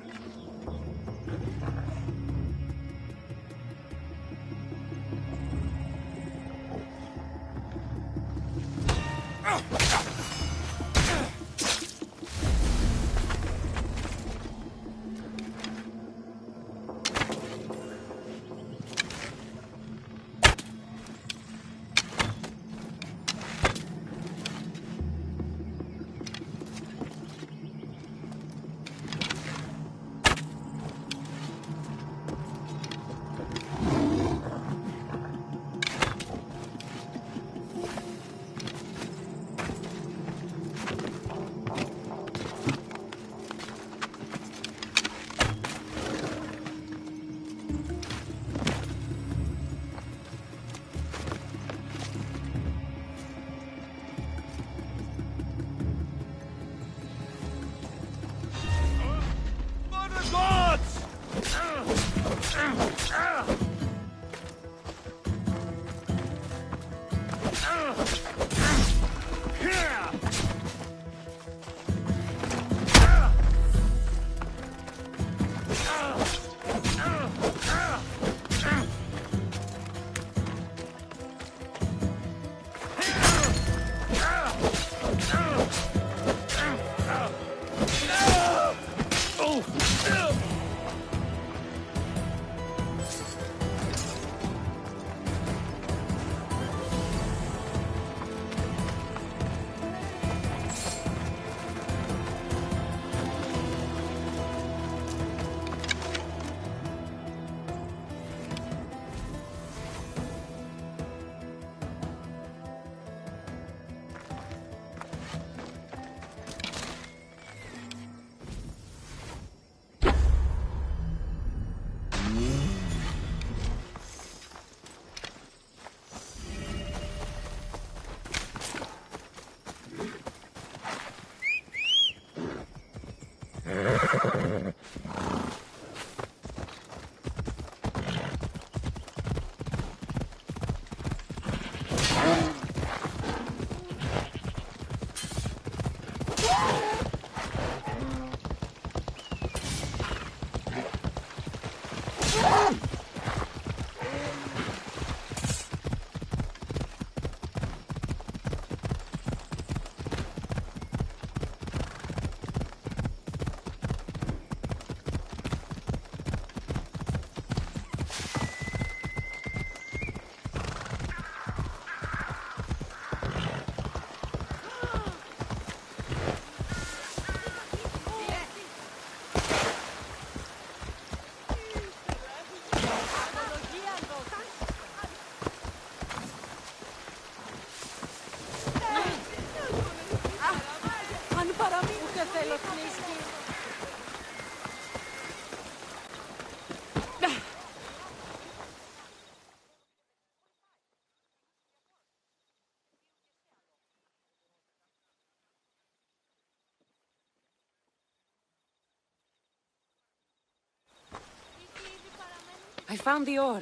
I found the ore.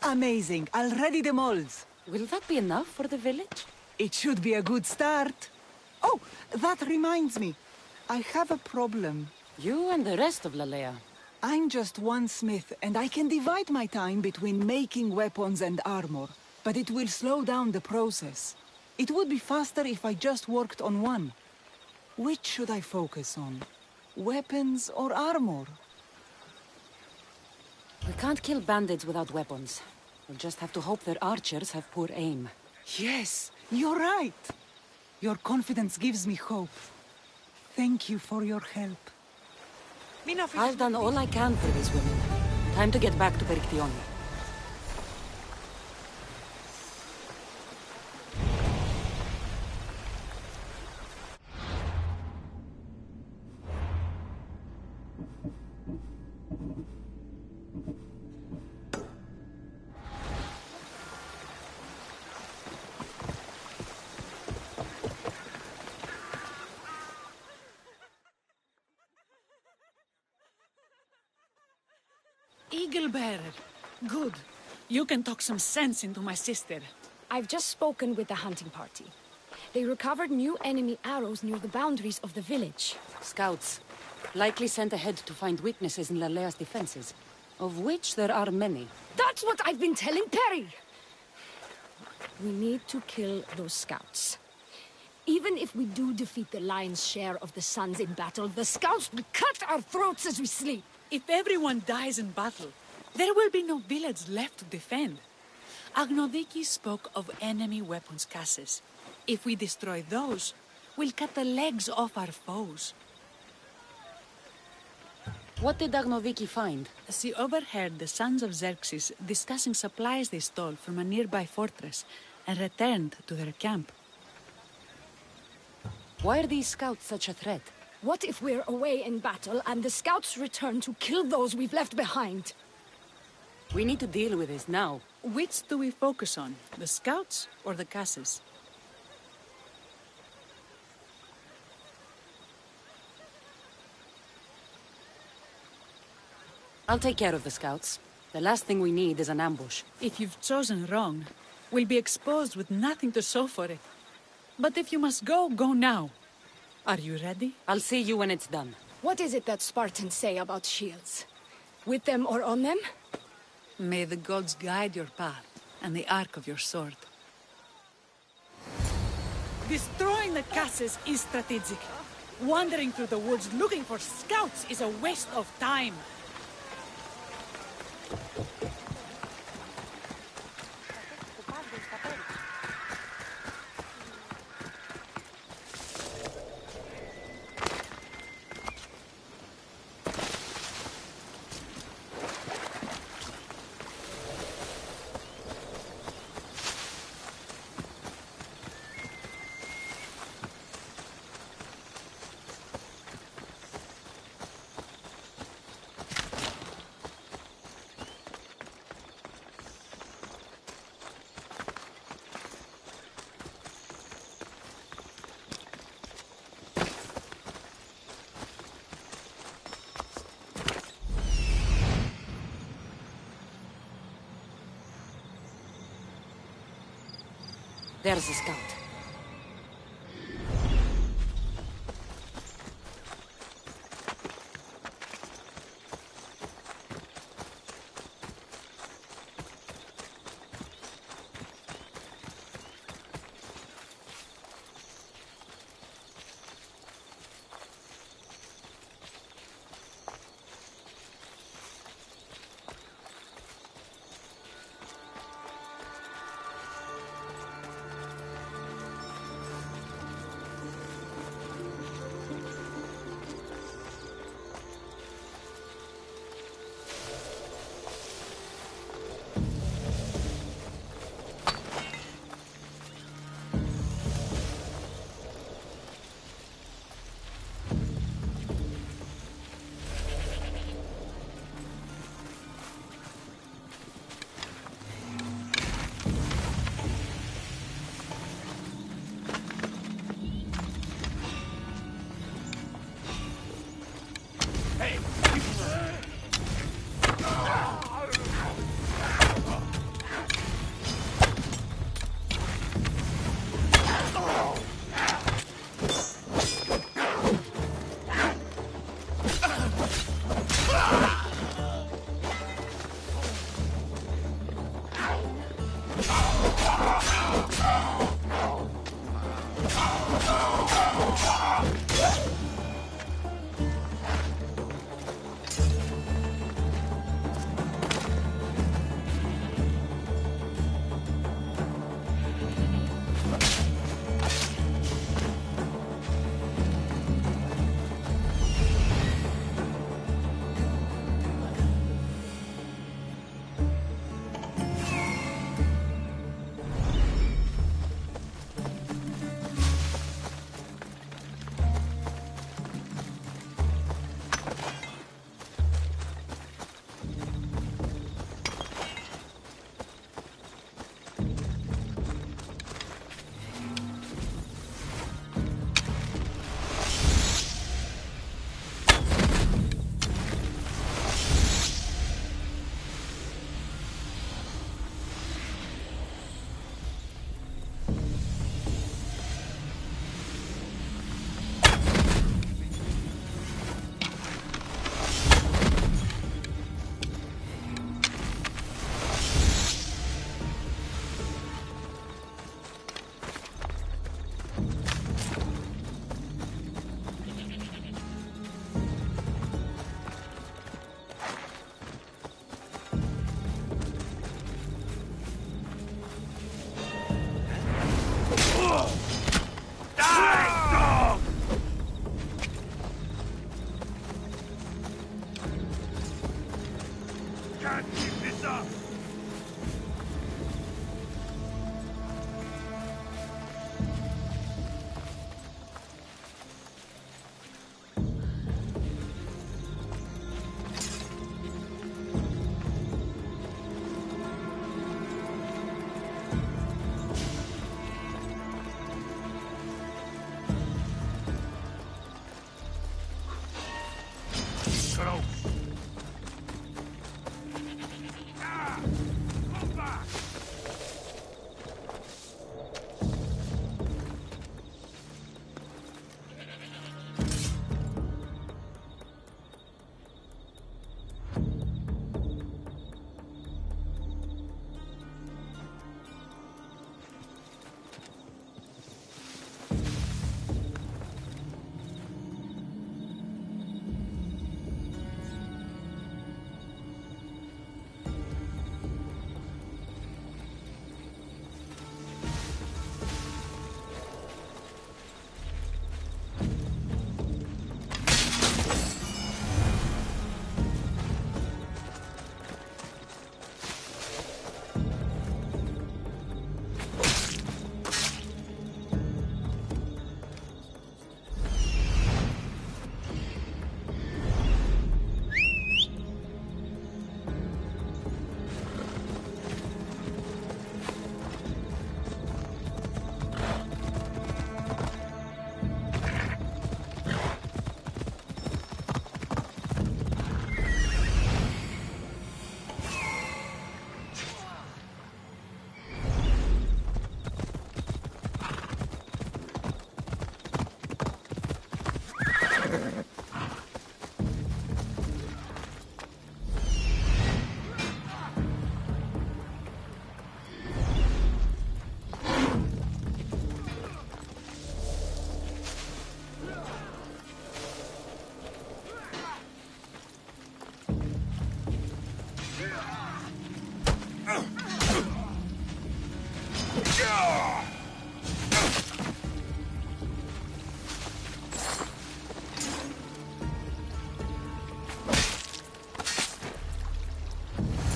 Amazing. I'll ready the molds. Will that be enough for the village? It should be a good start. Oh, that reminds me. I have a problem. You and the rest of Lalea. I'm just one smith, and I can divide my time between making weapons and armor, but it will slow down the process. It would be faster if I just worked on one. Which should I focus on? Weapons or armor? We can't kill bandits without weapons. We'll just have to hope their archers have poor aim. Yes, you're right. Your confidence gives me hope. Thank you for your help. I've done all I can for these women. Time to get back to Perictione. Eagle-bearer. Good. You can talk some sense into my sister. I've just spoken with the hunting party. They recovered new enemy arrows near the boundaries of the village. Scouts. Likely sent ahead to find weaknesses in Lalea's defenses. Of which there are many. That's what I've been telling Perry! We need to kill those scouts. Even if we do defeat the lion's share of the Sons in battle, the scouts will cut our throats as we sleep. If everyone dies in battle, there will be no village left to defend. Agnodiki spoke of enemy weapons caches. If we destroy those, we'll cut the legs off our foes. What did Agnodiki find? She overheard the sons of Xerxes discussing supplies they stole from a nearby fortress and returned to their camp. Why are these scouts such a threat? What if we're away in battle and the scouts return to kill those we've left behind? We need to deal with this now. Which do we focus on? The scouts or the caches? I'll take care of the scouts. The last thing we need is an ambush. If you've chosen wrong, we'll be exposed with nothing to show for it. But if you must go, go now. Are you ready? I'll see you when it's done. What is it that Spartans say about shields? With them or on them? May the gods guide your path and the arc of your sword. Destroying the caches is strategic. Wandering through the woods looking for scouts is a waste of time. There's a scout.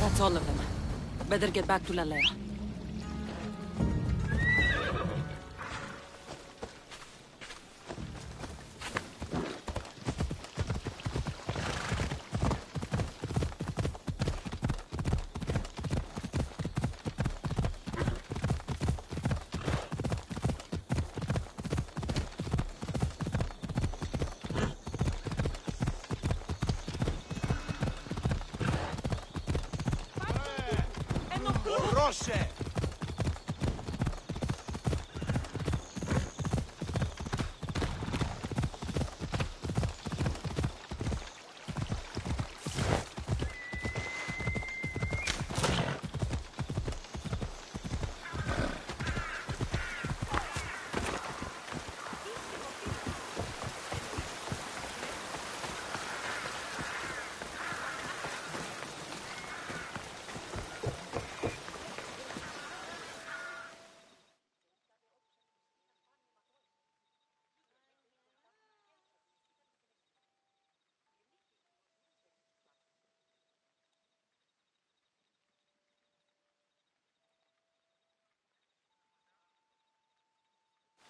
That's all of them. Better get back to Lalea. Rosse!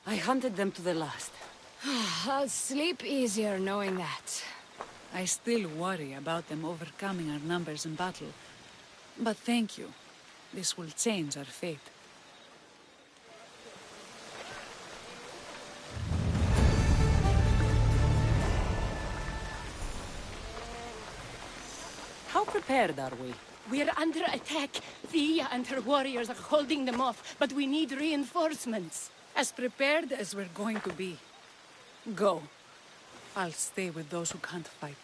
I hunted them to the last. I'll sleep easier knowing that. I still worry about them overcoming our numbers in battle. But thank you. This will change our fate. How prepared are we? We're under attack. Thea and her warriors are holding them off, but we need reinforcements. As prepared as we're going to be. Go. I'll stay with those who can't fight.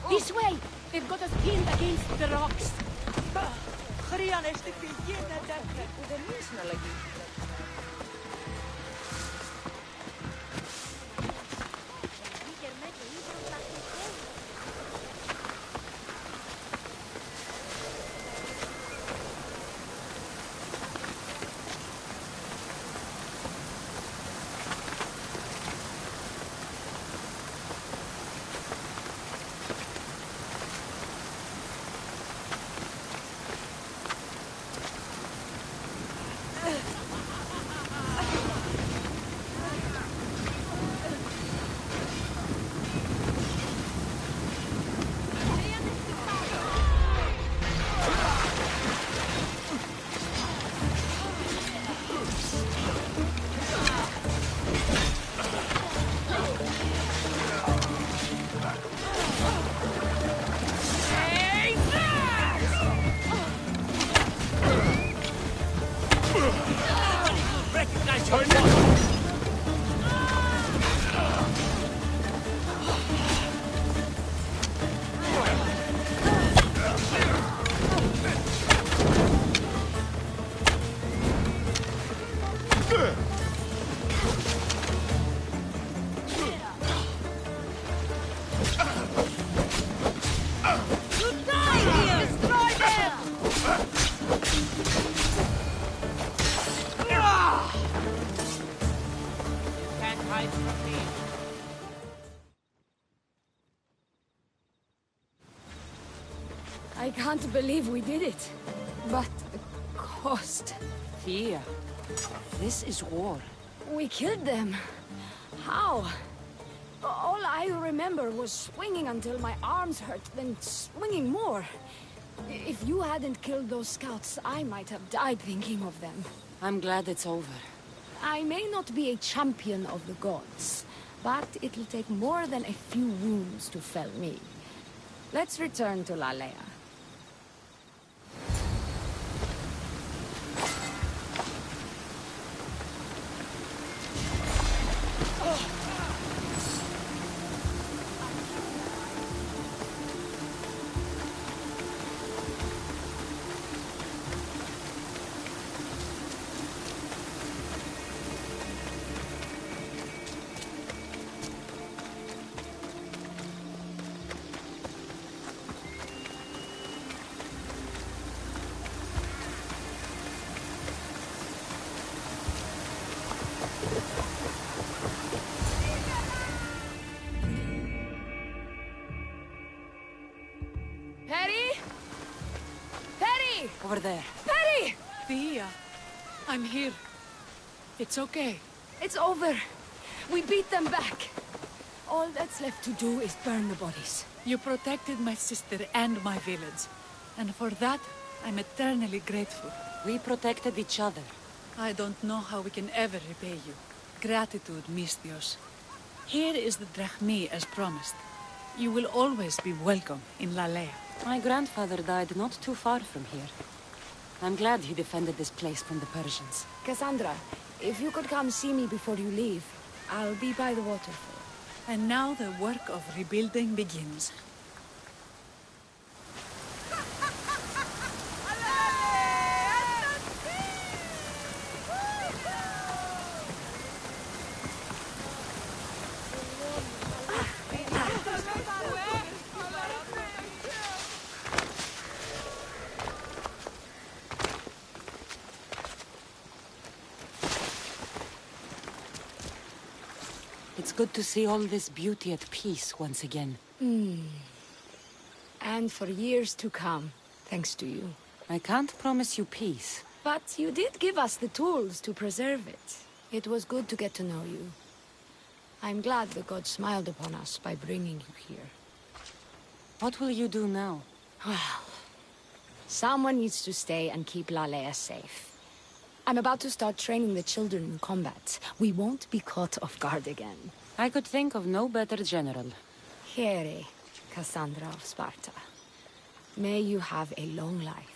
This way! They've got us pinned against the rocks. I can't believe we did it. But the cost... Thea, this is war. We killed them. How? All I remember was swinging until my arms hurt, then swinging more. If you hadn't killed those scouts, I might have died thinking of them. I'm glad it's over. I may not be a champion of the gods, but it'll take more than a few wounds to fell me. Let's return to Lalea. Over there. Perry! Thea, I'm here. It's okay. It's over. We beat them back. All that's left to do is burn the bodies. You protected my sister and my village. And for that, I'm eternally grateful. We protected each other. I don't know how we can ever repay you. Gratitude, Misthios. Here is the drachmi as promised. You will always be welcome in Lalea. My grandfather died not too far from here. I'm glad he defended this place from the Persians. Cassandra, if you could come see me before you leave, I'll be by the waterfall. And now the work of rebuilding begins. It's good to see all this beauty at peace once again. And for years to come, thanks to you. I can't promise you peace. But you did give us the tools to preserve it. It was good to get to know you. I'm glad the gods smiled upon us by bringing you here. What will you do now? Well, someone needs to stay and keep Lalea safe. I'm about to start training the children in combat. We won't be caught off guard again. I could think of no better general. Here, Cassandra of Sparta. May you have a long life.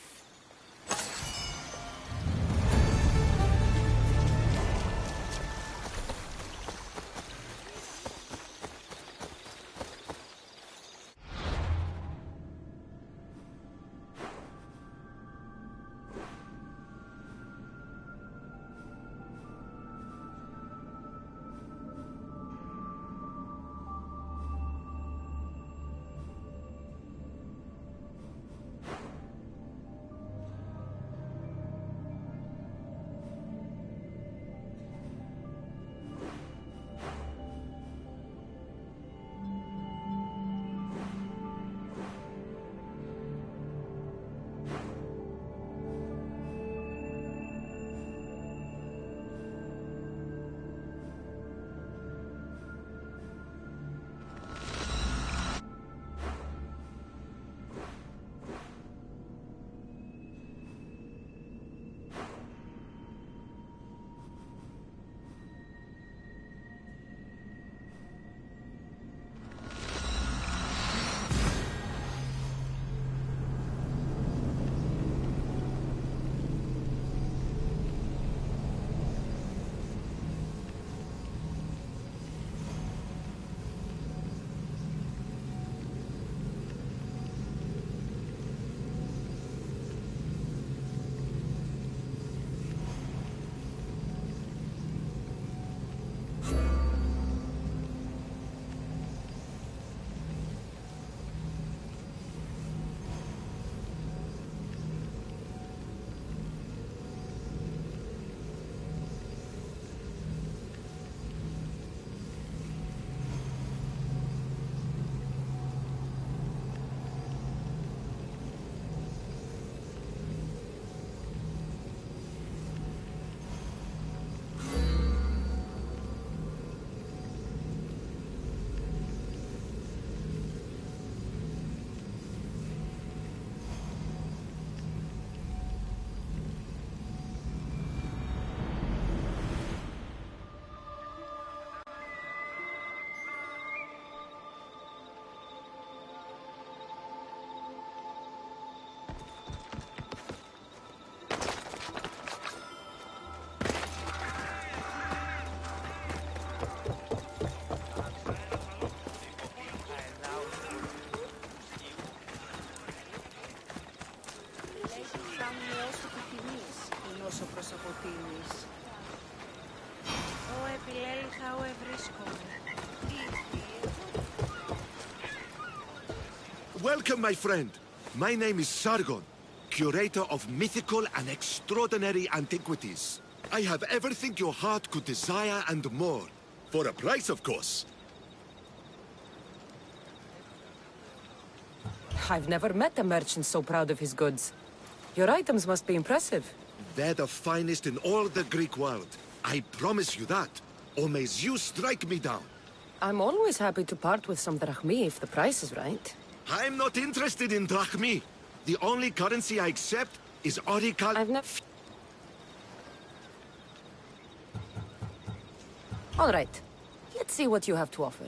Welcome, my friend. My name is Sargon, curator of mythical and extraordinary antiquities. I have everything your heart could desire and more. For a price, of course. I've never met a merchant so proud of his goods. Your items must be impressive. They're the finest in all the Greek world. I promise you that. Or may Zeus strike me down. I'm always happy to part with some drachmi if the price is right. I'm not interested in drachmi. The only currency I accept is Orical. I've never... All right. Let's see what you have to offer.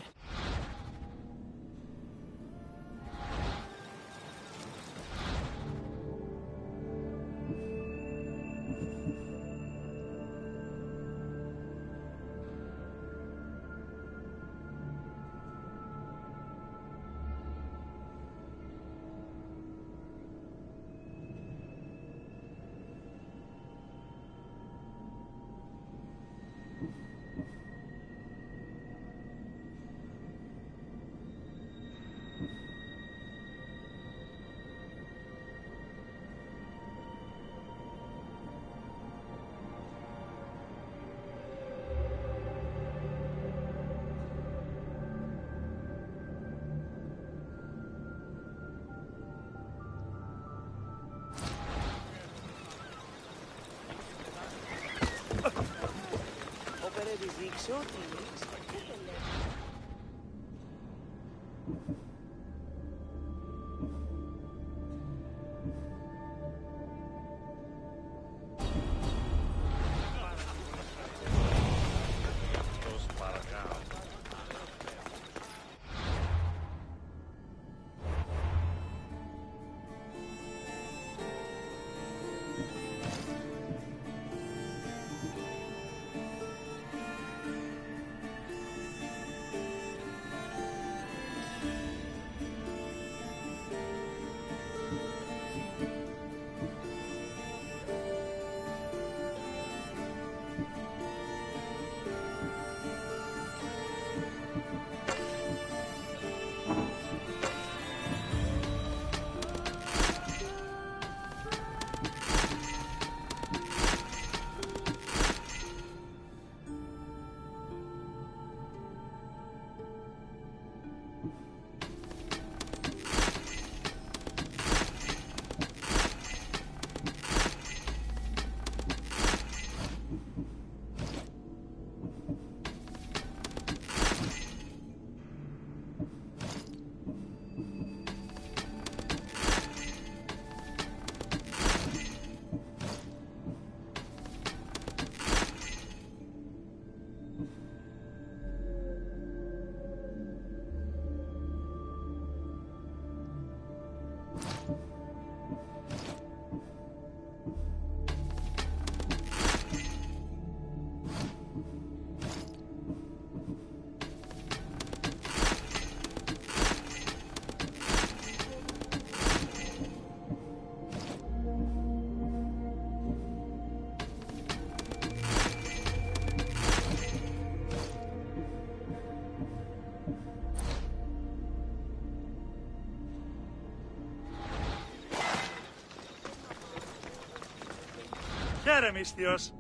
Χαίρε, μύστιος.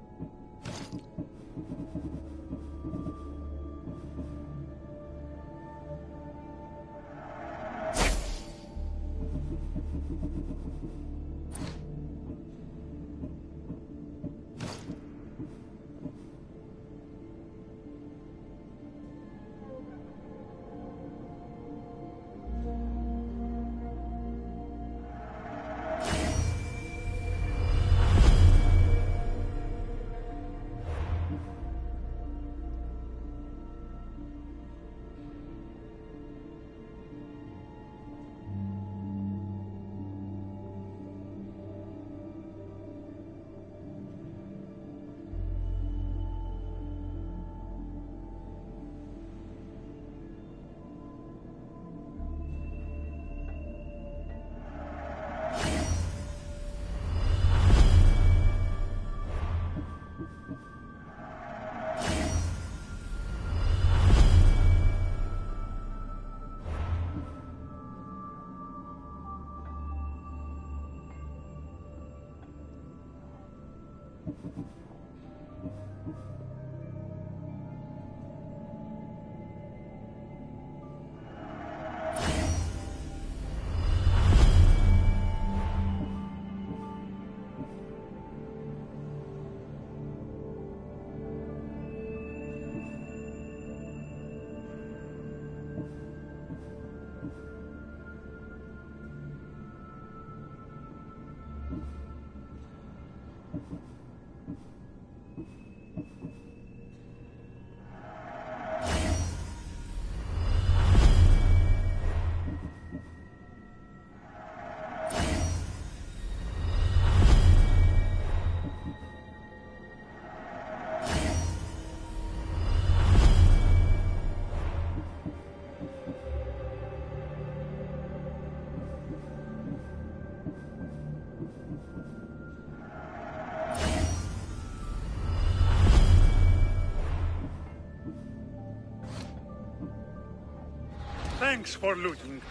Thanks for looting.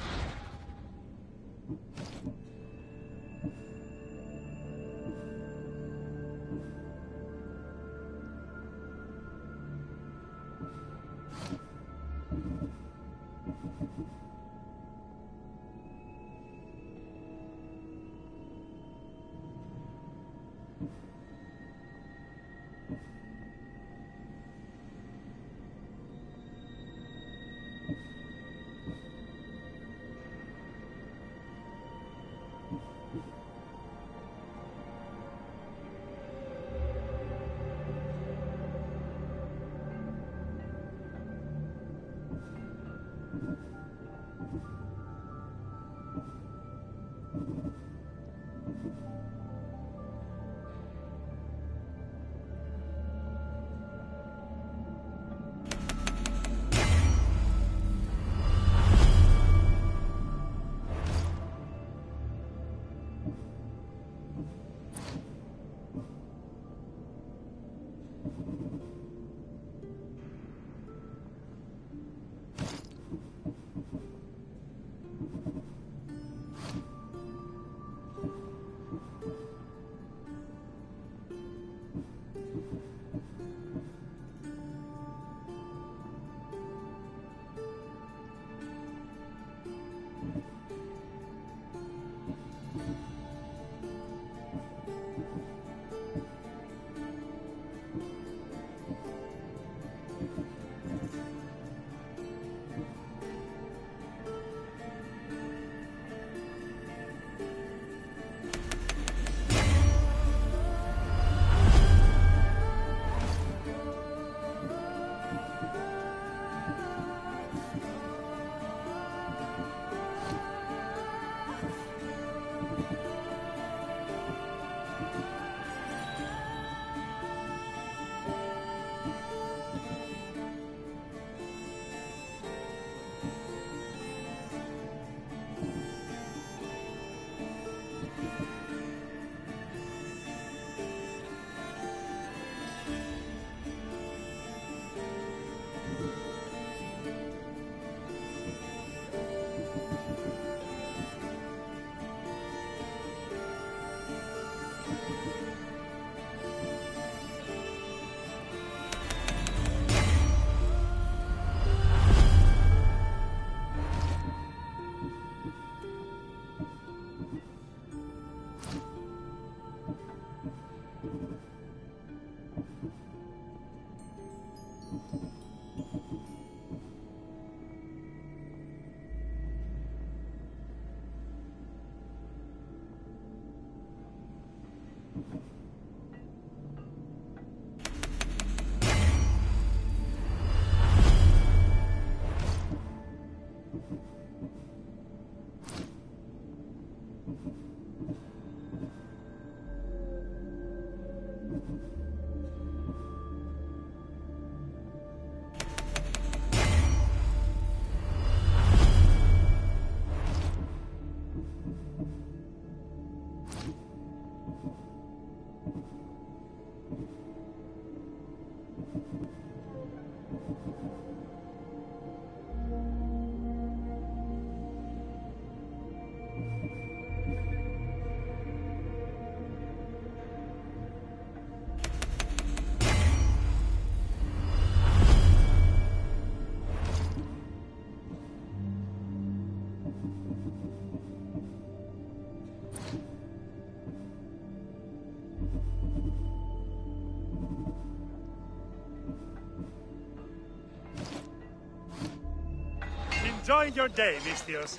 Enjoy your day, Mistios.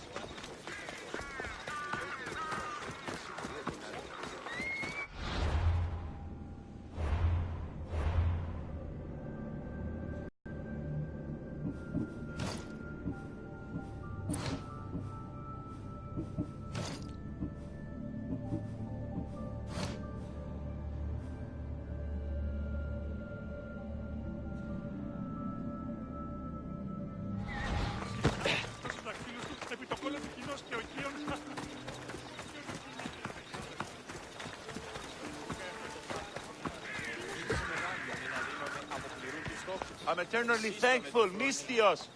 I'm eternally thankful, Mistios.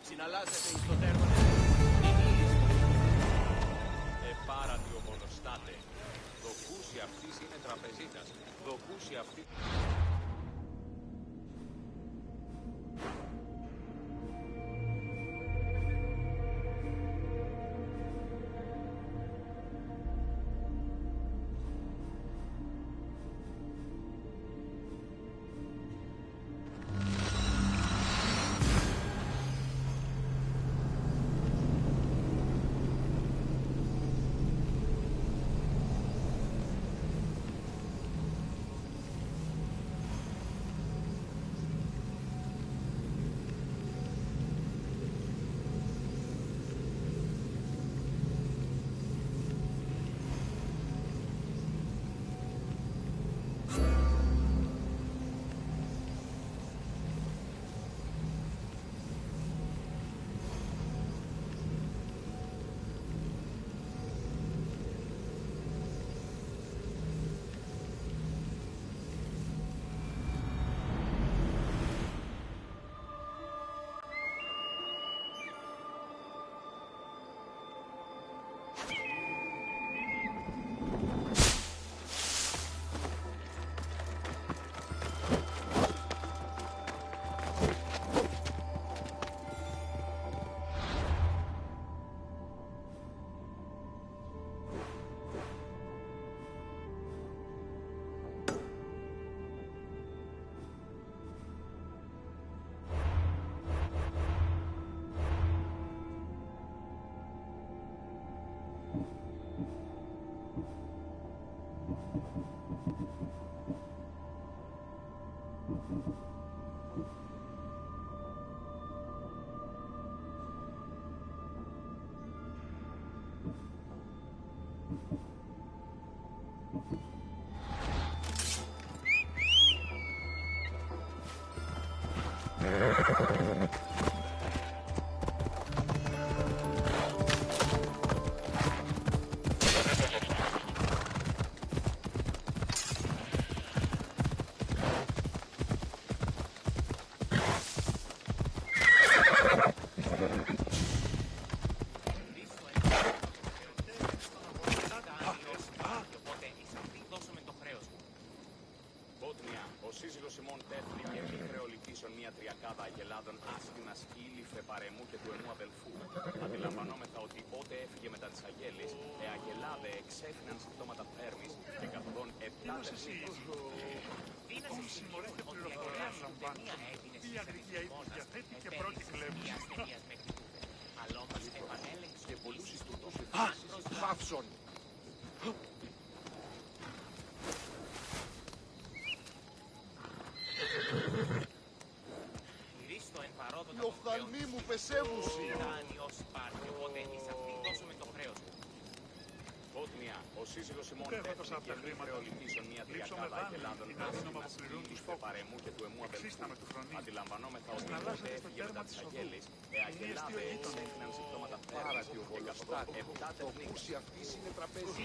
Ο σύζυγος ημών τέθνη και μη χρεοληπτήσεων μια τριακάδα αγελάδων άσχημας ήλυφε παρεμού και του εμού αδελφού. Αντιλαμβανόμεθα ότι πότε έφυγε μετά τις αγέλης, αγελάδε εξέφυναν συμπτώματα πέρμης και καθοδόν επτά τεχνίτες. Όσοι συμμορείτε πληροφορίες λαμβάνουν, η αγρικία είδους διαθέτει και πρώτη κλέβηση. Και πολλούς ιστούτους Παύσον! Οι οφθαλμοί μου πεσεύουσι. Πότμια, ο σύζυγος ημών τέθνη και μη χρεοληπτήσεων μια τριακάδα αγελάδων άσχημας ήλυφε παρεμού και του εμού αδελφού. Αντιλαμβανόμεθα ότι πότε έφυγε μετά τις αγέλης, αγελάδε εξέφυναν συμπτώματα πέρμης και καθοδόν επτά τεχνίτες. Το πούσι αυτής είναι τραπέζι.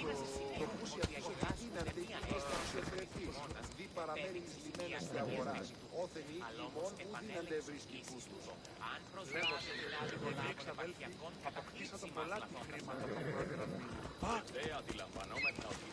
Το πούσι αυτής ότι είναι αντίκειτος εξεφρετής. Δι παραμένει της λιμένας της αγοράς. Όθεν ή ημών ου δίνανται ευρίσκικούς τους. Λέγωσε, οι εξαδέλφοι αποκτήσατε πολλά χρήματα από πρώτη. Δεν αντιλαμβανόμεθα ότι